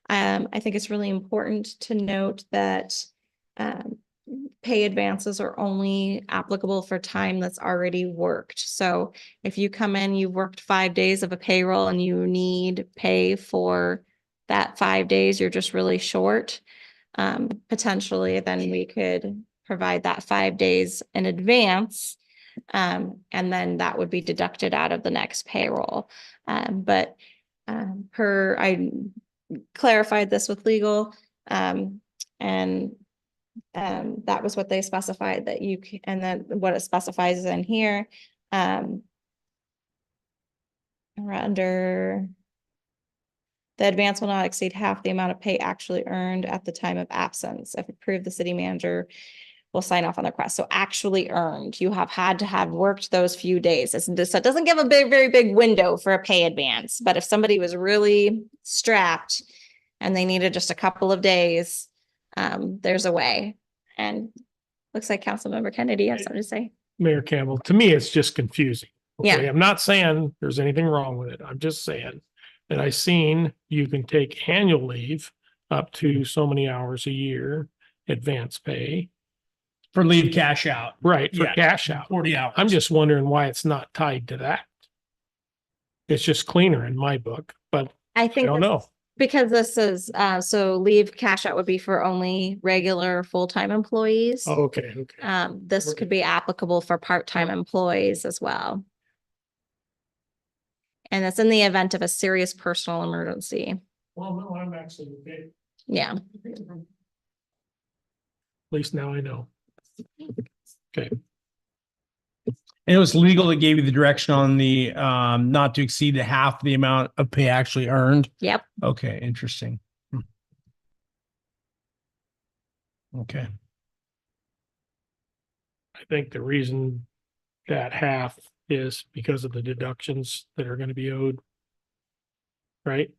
I think it's really important to note that pay advances are only applicable for time that's already worked. So if you come in, you've worked 5 days of a payroll and you need pay for that 5 days, you're just really short. Potentially, then we could provide that 5 days in advance. And then that would be deducted out of the next payroll. I clarified this with legal, and that was what they specified that you can, and then what it specifies in here. Under the advance will not exceed half the amount of pay actually earned at the time of absence. If approved, the city manager will sign off on the request. So actually earned, you have had to have worked those few days. So it doesn't give a very big window for a pay advance, but if somebody was really strapped and they needed just a couple of days, there's a way. And looks like Councilmember Kennedy has something to say. Mayor Campbell, to me, it's just confusing. Okay, Yeah. I'm not saying there's anything wrong with it. I'm just saying that I've seen you can take annual leave up to so many hours a year, advance pay. For leave cash out. Right, for Yeah. cash out. 40 hours. I'm just wondering why it's not tied to that. It's just cleaner in my book, but I I think don't know. because this is, so leave cash out would be for only regular full-time employees. Oh, okay, okay. This could be applicable for part-time employees as well. And it's in the event of a serious personal emergency. Well, no, I'm actually okay. Yeah. At least now I know. Okay. And it was legal that gave you the direction on the not to exceed the half the amount of pay actually earned. Yep. Okay, interesting. Okay. I think the reason that half is because of the deductions that are gonna be owed. Right?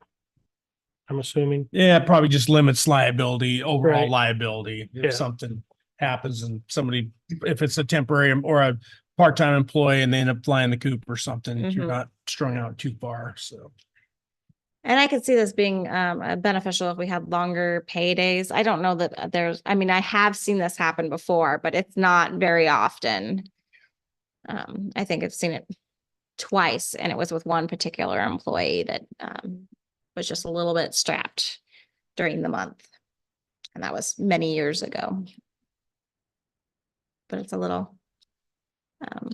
I'm assuming. Yeah, it probably just limits liability, overall Right. liability. Yeah. If something happens and somebody, if it's a temporary or a part-time employee and they end up flying the coop or something, you're Mhm. not strung out too far, so. And I could see this being beneficial if we had longer paydays. I don't know that I mean, I have seen this happen before, but it's not very often. I think I've seen it twice, and it was with one particular employee that was just a little bit strapped during the month. And that was many years ago. But it's a little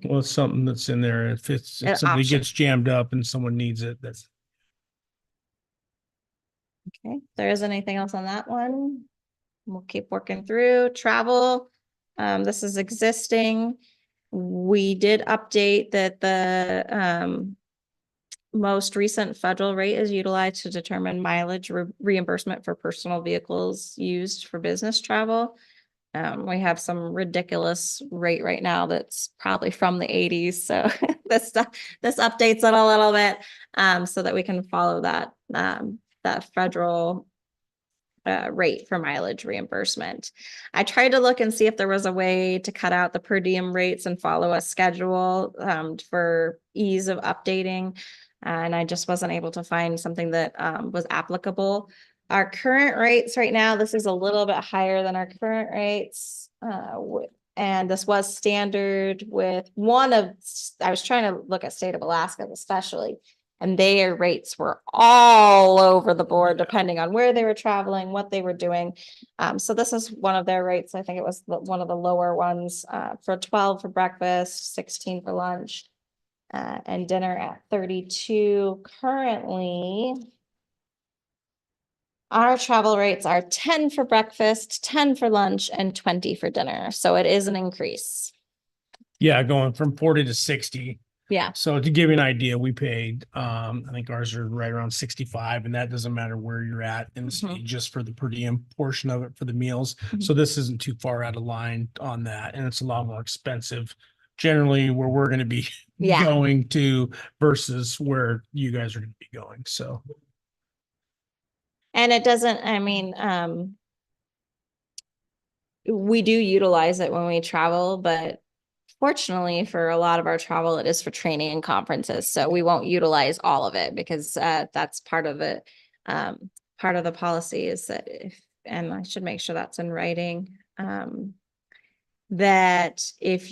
Well, it's something that's in there. If An somebody option. gets jammed up and someone needs it, that's. okay. If there isn't anything else on that one, we'll keep working through travel. This is existing. We did update that the most recent federal rate is utilized to determine mileage reimbursement for personal vehicles used for business travel. We have some ridiculous rate right now that's probably from the 80s. So this updates it a little bit so that we can follow that federal rate for mileage reimbursement. I tried to look and see if there was a way to cut out the per diem rates and follow a schedule for ease of updating. And I just wasn't able to find something that was applicable. Our current rates right now, this is a little bit higher than our current rates. And this was standard with I was trying to look at state of Alaska especially, and their rates were all over the board, depending on where they were traveling, what they were doing. So this is one of their rates. I think it was one of the lower ones for 12 for breakfast, 16 for lunch, and dinner at 32. Currently, our travel rates are 10 for breakfast, 10 for lunch, and 20 for dinner. So it is an increase. Yeah, going from 40 to 60. Yeah. So to give you an idea, we paid, I think ours are right around 65, and that doesn't matter where you're at in the state, just for the per diem portion of it for the meals. So this isn't too far out of line on that, and it's a lot more expensive generally where we're going to be Yeah. going to versus where you guys are going to be going. So. And it doesn't, I mean, we do utilize it when we travel, but fortunately for a lot of our travel, it is for training and conferences. So we won't utilize all of it because that's part of it. Part of the policy is that and I should make sure that's in writing, that if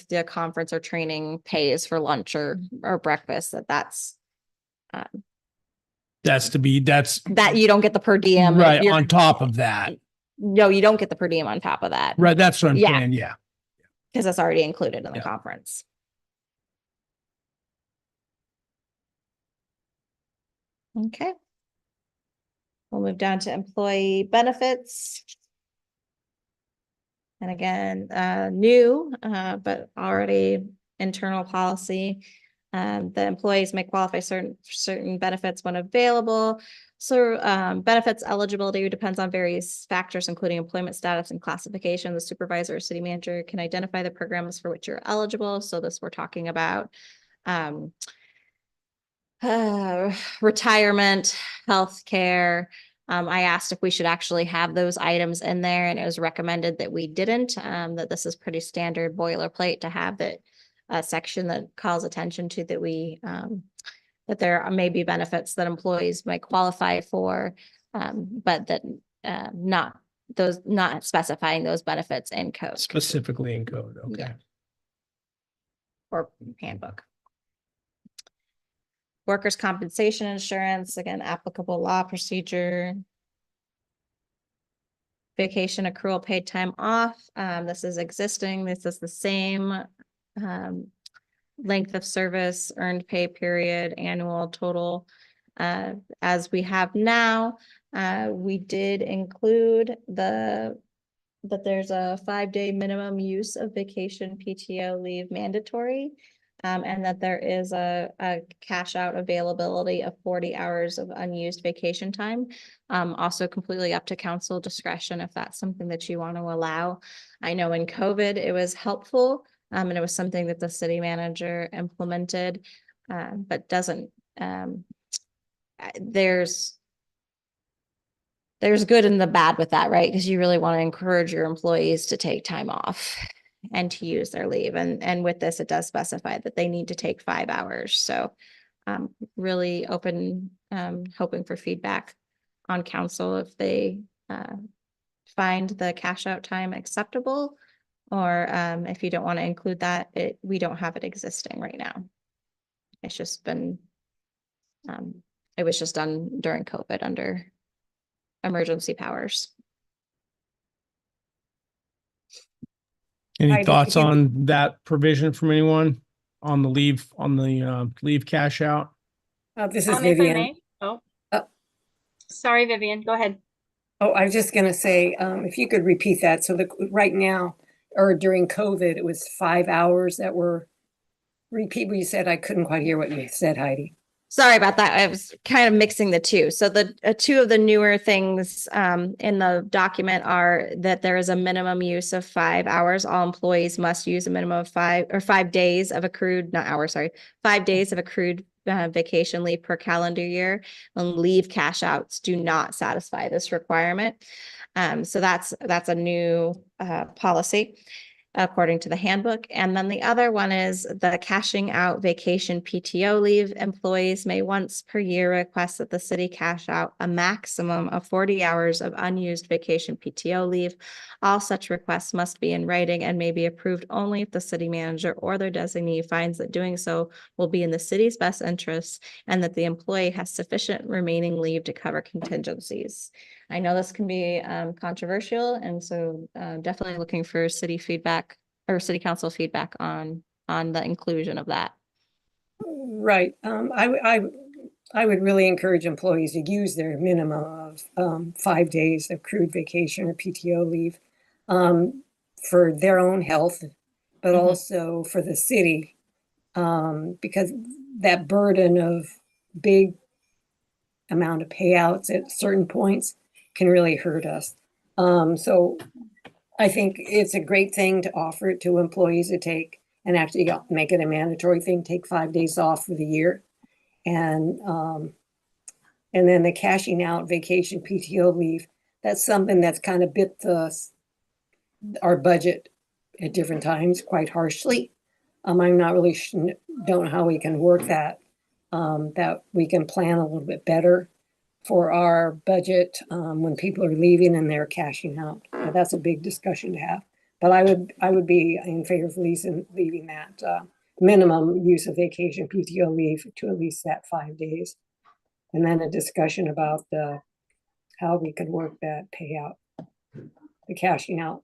the conference or training pays for lunch or breakfast, that's that you don't get the per diem. if right you're- on top of that. No, you don't get the per diem on top of that. Right. That's what I'm Yeah. saying. Yeah. Because it's already included in the Yeah. conference. Okay. We'll move down to employee benefits. And again, new, but already internal policy. The employees may qualify certain benefits when available. So benefits eligibility depends on various factors, including employment status and classification. The supervisor or city manager can identify the programs for which you're eligible. So this we're talking about retirement, healthcare. I asked if we should actually have those items in there, and it was recommended that we didn't, that this is pretty standard boilerplate to have that section that calls attention to that there may be benefits that employees might qualify for, but that not specifying those benefits in code. Specifically in code. Okay. Yeah. Or handbook. Workers' compensation insurance, again, applicable law procedure. Vacation accrual paid time off. This is existing. This is the same length of service, earned pay period, annual total as we have now. We did include that there's a 5-day minimum use of vacation PTO leave mandatory. And that there is a cash out availability of 40 hours of unused vacation time. Also completely up to council discretion if that's something that you want to allow. I know in COVID, it was helpful, and it was something that the city manager implemented, but doesn't, there's good and the bad with that, right? Because you really want to encourage your employees to take time off and to use their leave. And with this, it does specify that they need to take 5 hours. So really open, hoping for feedback on council if they find the cash out time acceptable, or if you don't want to include that, we don't have it existing right now. It's just been, it was just done during COVID under emergency powers. Any Heidi, thoughts could you- on that provision from anyone on the leave cash out? This is If I Vivian. may. Oh. Oh. Sorry, Vivian, go ahead. Oh, I was just gonna say, if you could repeat that. So right now, or during COVID, it was 5 hours that were, repeat what you said. I couldn't quite hear what you said, Heidi. Sorry about that. I was kind of mixing the two. So the two of the newer things in the document are that there is a minimum use of 5 hours. All employees must use a minimum of 5 days of accrued, not hours, sorry, 5 days of accrued vacation leave per calendar year. And leave cash outs do not satisfy this requirement. So that's a new policy according to the handbook. And then the other one is the cashing out vacation PTO leave. Employees may once per year request that the city cash out a maximum of 40 hours of unused vacation PTO leave. All such requests must be in writing and may be approved only if the city manager or their designee finds that doing so will be in the city's best interests and that the employee has sufficient remaining leave to cover contingencies. I know this can be controversial, and so definitely looking for city feedback or city council feedback on the inclusion of that. Right. I would really encourage employees to use their minimum of 5 days of accrued vacation or PTO leave for their own health, but Mhm. also for the city, because that burden of big amount of payouts at certain points can really hurt us. So I think it's a great thing to offer it to employees to take and actually make it a mandatory thing, take 5 days off for the year. And then the cashing out vacation PTO leave, that's something that's kind of bit our budget at different times quite harshly. I'm not really don't know how we can work that we can plan a little bit better for our budget when people are leaving and they're cashing out. Now, that's a big discussion to have. But I would be in favor of leaving that minimum use of vacation PTO leave to at least that 5 days. And then a discussion about how we could work that payout, the cashing out.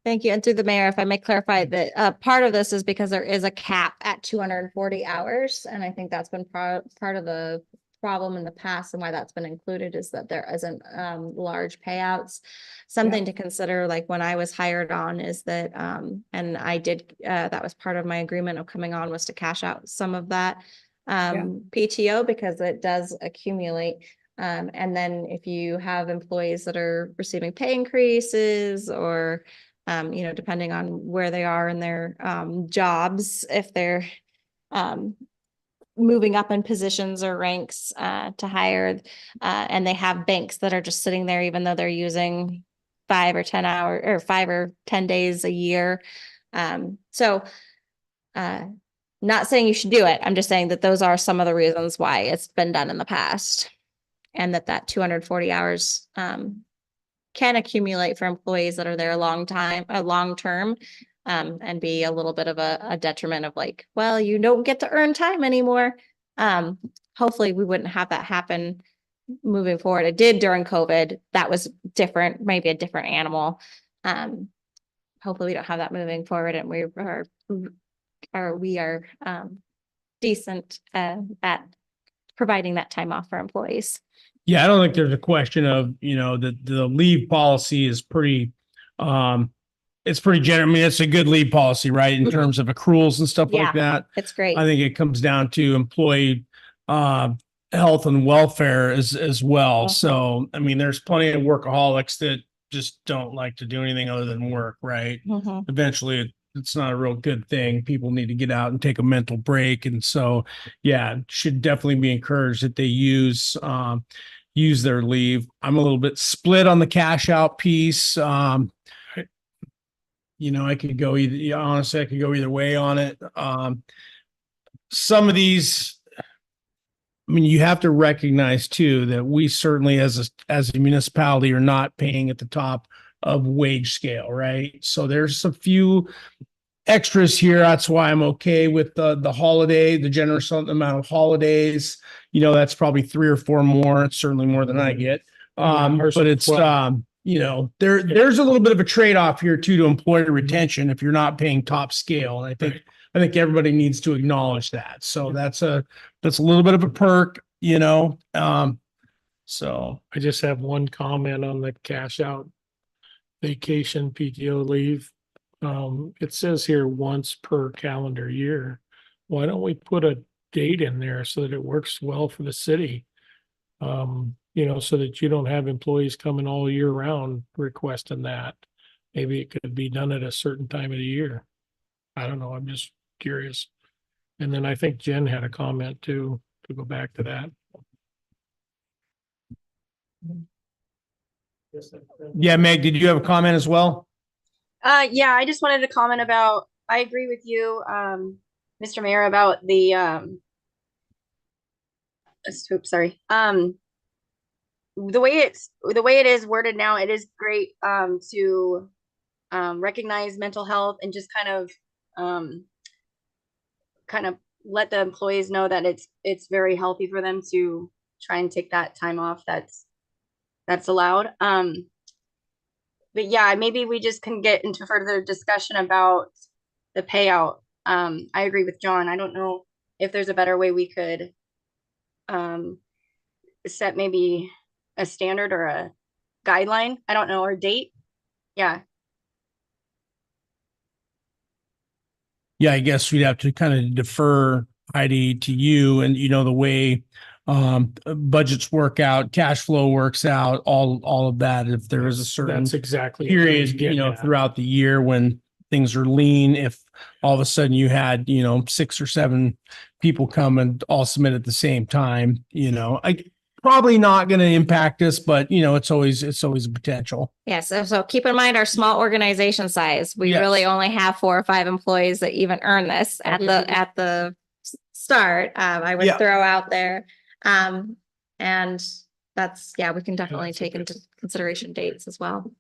Thank you. And through the mayor, if I may clarify that part of this is because there is a cap at 240 hours. And I think that's been part of the problem in the past, and why that's been included is that there isn't large payouts. Something to consider, like when I was hired on, is that and I did that was part of my agreement of coming on, was to cash out some of that PTO because it does accumulate. And then if you have employees that are receiving pay increases or depending on where they are in their jobs, if they're moving up in positions or ranks to hire, and they have banks that are just sitting there, even though they're using 5 or 10 hours or 5 or 10 days a year. So not saying you should do it. I'm just saying that those are some of the reasons why it's been done in the past, and that 240 hours can accumulate for employees that are there a long term, and be a little bit of a detriment of like, well, you don't get to earn time anymore. Hopefully we wouldn't have that happen moving forward. It did during COVID. That was different, maybe a different animal. Hopefully we don't have that moving forward, and we are decent at providing that time off for employees. Yeah, I don't think there's a question of, the leave policy is pretty, it's pretty general. I mean, it's a good leave policy, right? In terms of accruals and stuff like that. It's great. I think it comes down to employee health and welfare as well. Mhm. So, I mean, there's plenty of workaholics that just don't like to do anything other than work, right? Mhm. Eventually, it's not a real good thing. People need to get out and take a mental break. And so, yeah, it should definitely be encouraged that they use their leave. I'm a little bit split on the cash out piece. I could go either, yeah, honestly, I could go either way on it. Some of these, I mean, you have to recognize too that we certainly as a municipality are not paying at the top of wage scale, right? So there's a few extras here. That's why I'm okay with the holiday, the generous amount of holidays. That's probably 3 or 4 more. It's certainly more than I get. But it's there's a little bit of a trade-off here too to employee retention if you're not paying top scale. And I think everybody needs to acknowledge that. So that's a little bit of a perk, so I just have one comment on the cash out vacation PTO leave. It says here once per calendar year. Why don't we put a date in there so that it works well for the city? So that you don't have employees coming all year round requesting that. Maybe it could be done at a certain time of the year. I don't know. I'm just curious. And then I think Jen had a comment too, to go back to that. yeah, Meg, did you have a comment as well? Yeah, I just wanted to comment about, I agree with you, Mr. Mayor, about the, oops, sorry. The way it is worded now, it is great, to, recognize mental health and just kind of let the employees know that it's very healthy for them to try and take that time off that's allowed. But yeah, maybe we just can get into further discussion about the payout. I agree with John. I don't know if there's a better way we could set maybe a standard or a guideline. I don't know, or date. Yeah. Yeah, I guess we'd have to kind of defer, Heidi, to you and the way budgets work out, cash flow works out, all of that. If there is a certain That's exactly what I was period, getting at. throughout the year when things are lean, if all of a sudden you had, 6 or 7 people come and all submit at the same time, I probably not going to impact us, but it's always a potential. Yes. So keep in mind our small organization size. We Yes. really only have 4 or 5 employees that even earn this at the start. I would Yeah. throw out there. And that's, we can definitely that's a take good- into consideration dates as well.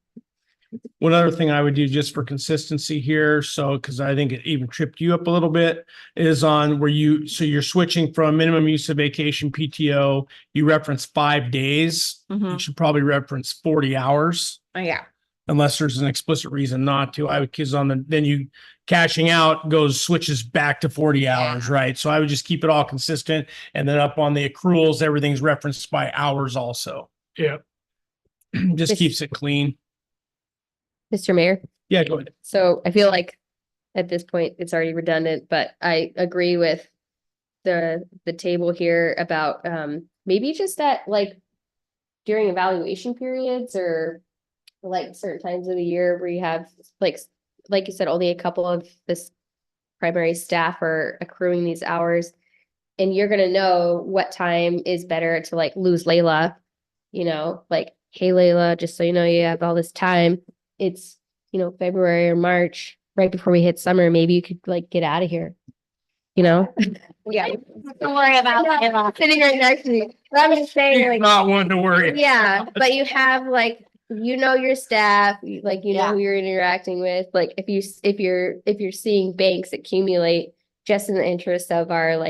One other thing I would do just for consistency here, so because I think it even tripped you up a little bit, is on where you're switching from minimum use of vacation PTO, you reference 5 days. You should probably reference 40 hours. Oh, yeah. Unless there's an explicit reason not to. I would, because then you cashing out switches back to 40 hours, right? So I would just keep it all consistent. And then up on the accruals, everything's referenced by hours also. Yeah. Just This- keeps it clean. Mr. Mayor. Yeah, go ahead. So I feel like at this point, it's already redundant, but I agree with the table here about maybe just at during evaluation periods or certain times of the year where you have like you said, only a couple of this primary staff are accruing these hours, and you're gonna know what time is better to lose Layla, hey Layla, just so you know you have all this time. It's February or March, right before we hit summer. Maybe you could get out of here. Yeah. Don't worry about it. Sitting right next to me. But I'm just saying, Not one to worry. yeah, but you have your staff, you know Yeah. who you're interacting with. If you're seeing banks accumulate just in the interest of our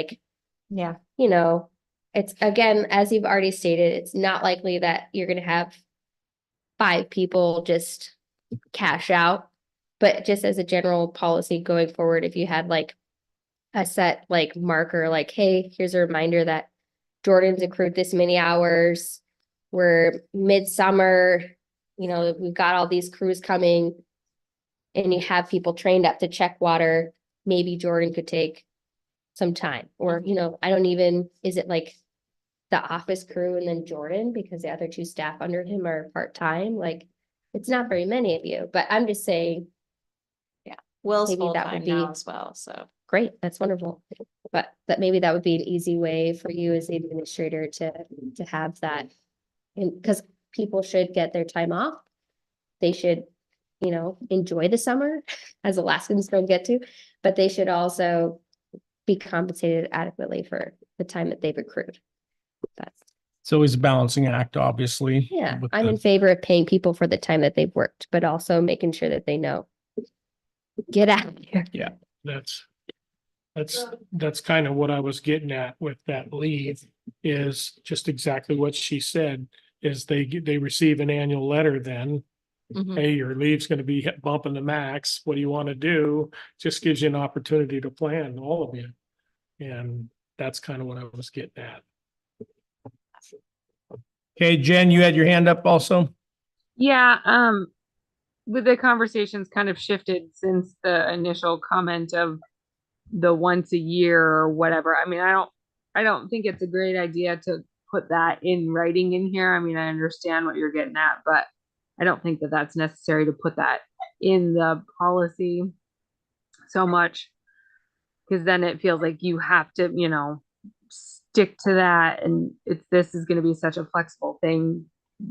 Yeah. it's again, as you've already stated, it's not likely that you're gonna have 5 people just cash out. But just as a general policy going forward, if you had a set marker, hey, here's a reminder that Jordan's accrued this many hours. We're midsummer, we've got all these crews coming, and you have people trained up to check water, maybe Jordan could take some time, or, I don't even, is it like the office crew and then Jordan, because the other two staff under him are part-time, like, it's not very many of you, but I'm just saying, Will's maybe that full-time would now be- as well, so. great, that's wonderful. But that maybe that would be an easy way for you as the administrator to have that. And because people should get their time off. They should, enjoy the summer as Alaskans don't get to, but they should also be compensated adequately for the time that they've accrued. That's, It's always a balancing act, obviously. yeah, with I'm the- in favor of paying people for the time that they've worked, but also making sure that they know. Get out of here. That's kind of what I was getting at with that leave, is just exactly what she said, is they receive an annual letter then. Mhm. Hey, your leave's gonna be bumping the max. What do you want to do? Just gives you an opportunity to plan, all of you. And that's kind of what I was getting at. Okay, Jen, you had your hand up also? Yeah, with the conversations kind of shifted since the initial comment of the once a year or whatever. I mean, I don't think it's a great idea to put that in writing in here. I mean, I understand what you're getting at, but I don't think that that's necessary to put that in the policy so much. Because then it feels like you have to, stick to that. And this is going to be such a flexible thing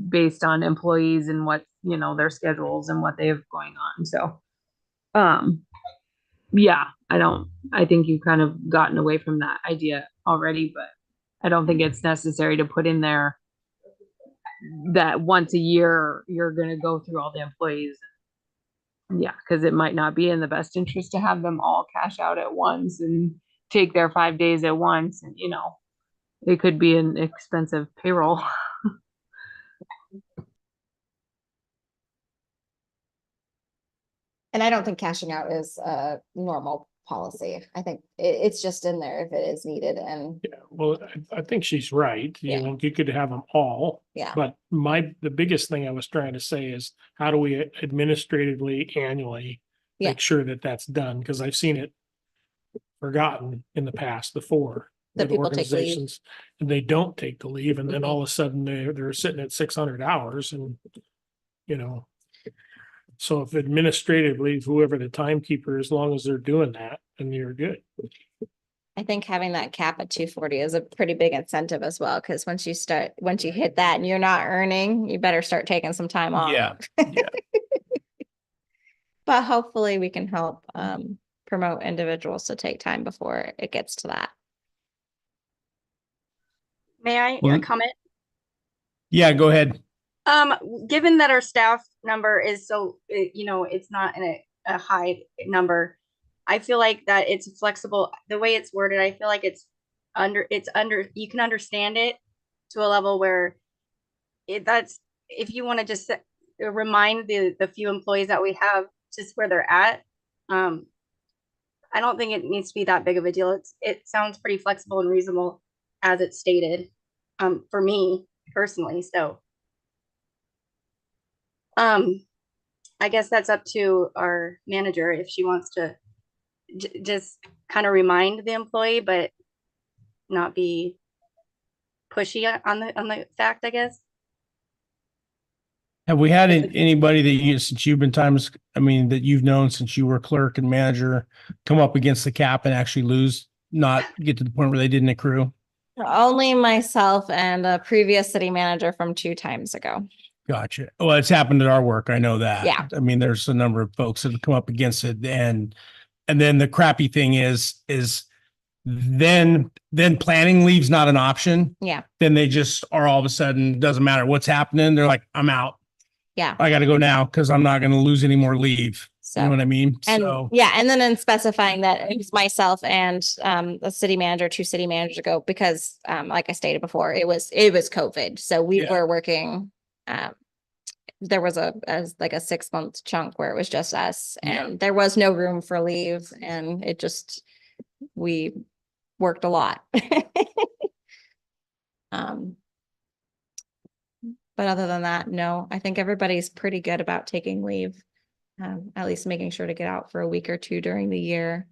based on employees and what, their schedules and what they have going on. So, yeah, I think you've kind of gotten away from that idea already, but I don't think it's necessary to put in there that once a year you're going to go through all the employees. Yeah, because it might not be in the best interest to have them all cash out at once and take their 5 days at once. And, it could be an expensive payroll. And I don't think cashing out is a normal policy. I think it's just in there if it is needed and Yeah, well, I think she's right. Yeah. You could have them all. yeah. But the biggest thing I was trying to say is, how do we administratively annually Yeah. make sure that that's done? Because I've seen it forgotten in the past before. That with people take leave. organizations, and they don't take the leave, and then all of a sudden they're sitting at 600 hours and, so if administratively, whoever the timekeeper, as long as they're doing that, then you're good. I think having that cap at 240 is a pretty big incentive as well, because once you hit that and you're not earning, you better start taking some time off. Yeah. But hopefully we can help promote individuals to take time before it gets to that. May I Well- comment? Yeah, go ahead. Given that our staff number is so, it's not in a high number, I feel like that it's flexible. The way it's worded, I feel like it's under, you can understand it to a level where if you want to just remind the few employees that we have just where they're at, I don't think it needs to be that big of a deal. It sounds pretty flexible and reasonable as it's stated, for me personally. So, I guess that's up to our manager if she wants to just kind of remind the employee, but not be pushy on the fact, I guess. Have we had anybody since you've been that you've known since you were clerk and manager, come up against the cap and actually lose, not get to the point where they didn't accrue? Only myself and a previous city manager from 2 times ago. Gotcha. Well, it's happened at our work. I know that. Yeah. I mean, there's a number of folks that have come up against it, and then the crappy thing is then planning leave's not an option. Yeah. Then they just are all of a sudden, doesn't matter what's happening. They're like, I'm out. Yeah. I got to go now because I'm not going to lose any more leave. You know So, what I mean? and So yeah, and then in specifying that it was myself and the city manager, 2 city managers ago, because like I stated before, it was COVID. So we Yeah. were working, there was a 6-month chunk where it was just us and there was no room for leave, and we worked a lot. But other than that, no, I think everybody's pretty good about taking leave. at least making sure to get out for a week or two during the year.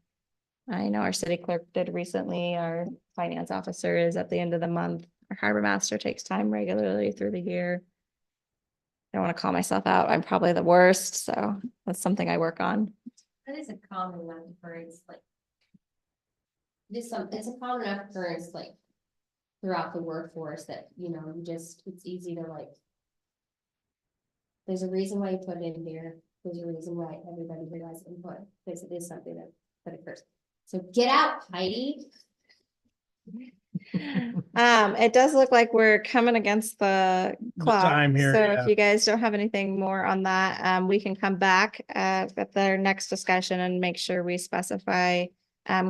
I know our city clerk did recently, our finance officer is at the end of the month, our harbor master takes time regularly through the year. I don't want to call myself out, I'm probably the worst, so that's something I work on. That is a common enough occurrence, like. It's a common enough occurrence, like. Throughout the workforce that, you know, it's easy to like. There's a reason why you put it in here, there's a reason why everybody here has input, because it is something that occurs. So get out, Heidi. It does look like we're coming against the clock. time here, So yeah. if you guys don't have anything more on that, we can come back at their next discussion and make sure we specify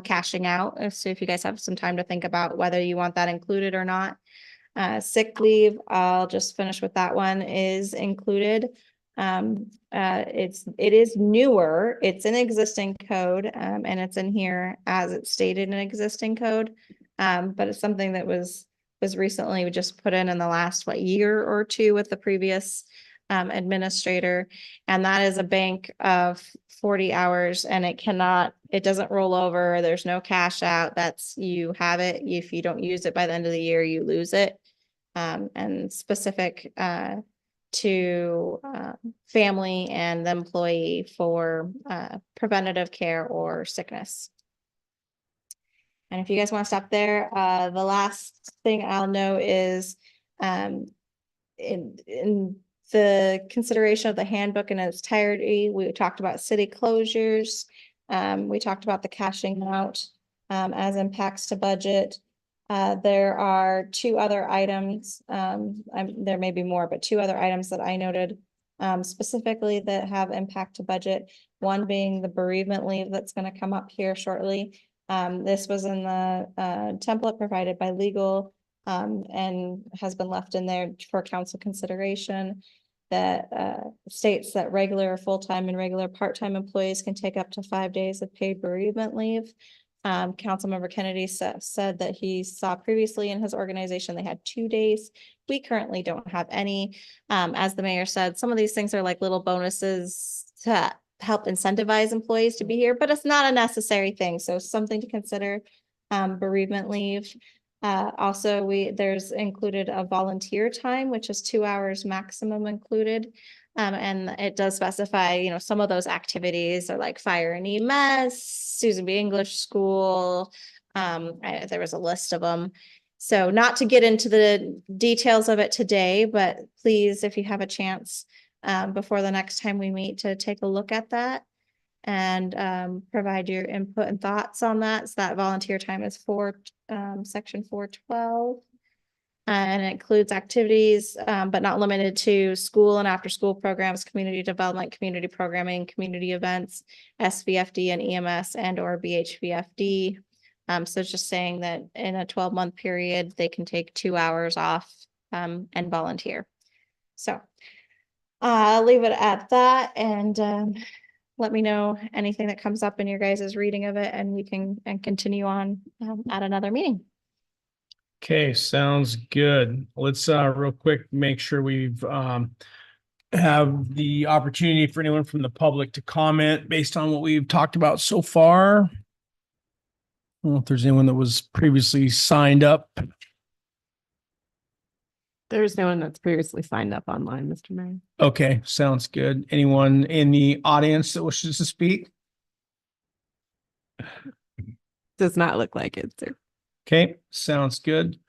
cashing out. So if you guys have some time to think about whether you want that included or not. Sick leave, I'll just finish with that one, is included. It is newer, it's in existing code, and it's in here as it's stated in existing code. But it's something that was recently just put in the last year or two with the previous administrator. And that is a bank of 40 hours, and it doesn't roll over. There's no cash out. You have it. If you don't use it by the end of the year, you lose it. And specific to family and the employee for preventative care or sickness. And if you guys want to stop there, the last thing I'll know is in the consideration of the handbook in its entirety, we talked about city closures. We talked about the cashing out as impacts to budget. There are two other items, there may be more, but two other items that I noted specifically that have impact to budget. One being the bereavement leave that's going to come up here shortly. This was in the template provided by legal and has been left in there for council consideration. That states that regular full-time and regular part-time employees can take up to 5 days of paid bereavement leave. Councilmember Kennedy said that he saw previously in his organization, they had 2 days. We currently don't have any. As the mayor said, some of these things are like little bonuses to help incentivize employees to be here, but it's not a necessary thing. So something to consider, bereavement leave. Also, there's included a volunteer time, which is 2 hours maximum included. And it does specify, some of those activities are like fire and EMS, Susan B. English School. There was a list of them. So not to get into the details of it today, but please, if you have a chance before the next time we meet, to take a look at that and provide your input and thoughts on that. So that volunteer time is section 412. And it includes activities, but not limited to school and after-school programs, community development, community programming, community events, SVFD and EMS and or BHVFD. So it's just saying that in a 12-month period, they can take 2 hours off and volunteer. So I'll leave it at that, and let me know anything that comes up in your guys' reading of it, and we can continue on at another meeting. Okay, sounds good. Let's real quick make sure we've have the opportunity for anyone from the public to comment based on what we've talked about so far. I don't know if there's anyone that was previously signed up. There's no one that's previously signed up online, Mr. Mayor. Okay, sounds good. Anyone in the audience that wishes to speak? Does not look like it, sir. Okay, sounds good.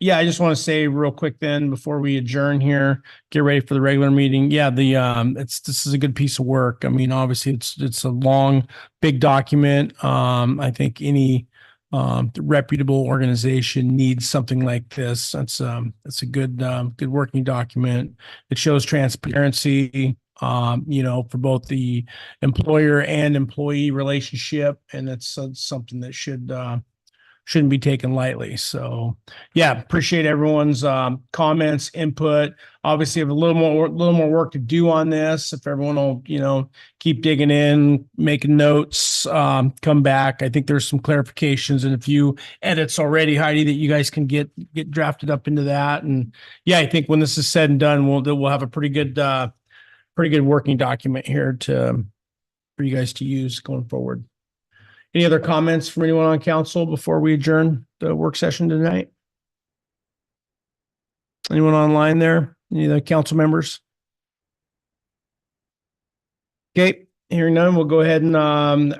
Yeah, I just want to say real quick then before we adjourn here, get ready for the regular meeting. Yeah, this is a good piece of work. I mean, obviously it's a long, big document. I think any reputable organization needs something like this. It's a good working document. It shows transparency, for both the employer and employee relationship, and it's something that shouldn't be taken lightly. So yeah, appreciate everyone's comments, input. Obviously have a little more work to do on this. If everyone will, keep digging in, making notes, come back. I think there's some clarifications and a few edits already, Heidi, that you guys can get drafted up into that. And yeah, I think when this is said and done, we'll have a pretty good pretty good working document here for you guys to use going forward. Any other comments from anyone on council before we adjourn the work session tonight? Anyone online there? Any of the council members? Okay, hearing none, we'll go ahead and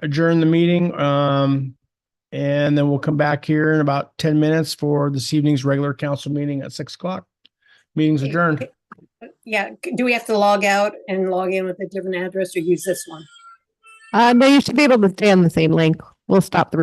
adjourn the meeting. And then we'll come back here in about 10 minutes for this evening's regular council meeting at 6 o'clock. Meeting's adjourned. Yeah, do we have to log out and log in with a different address or use this one? No, you should be able to stay on the same link. We'll stop the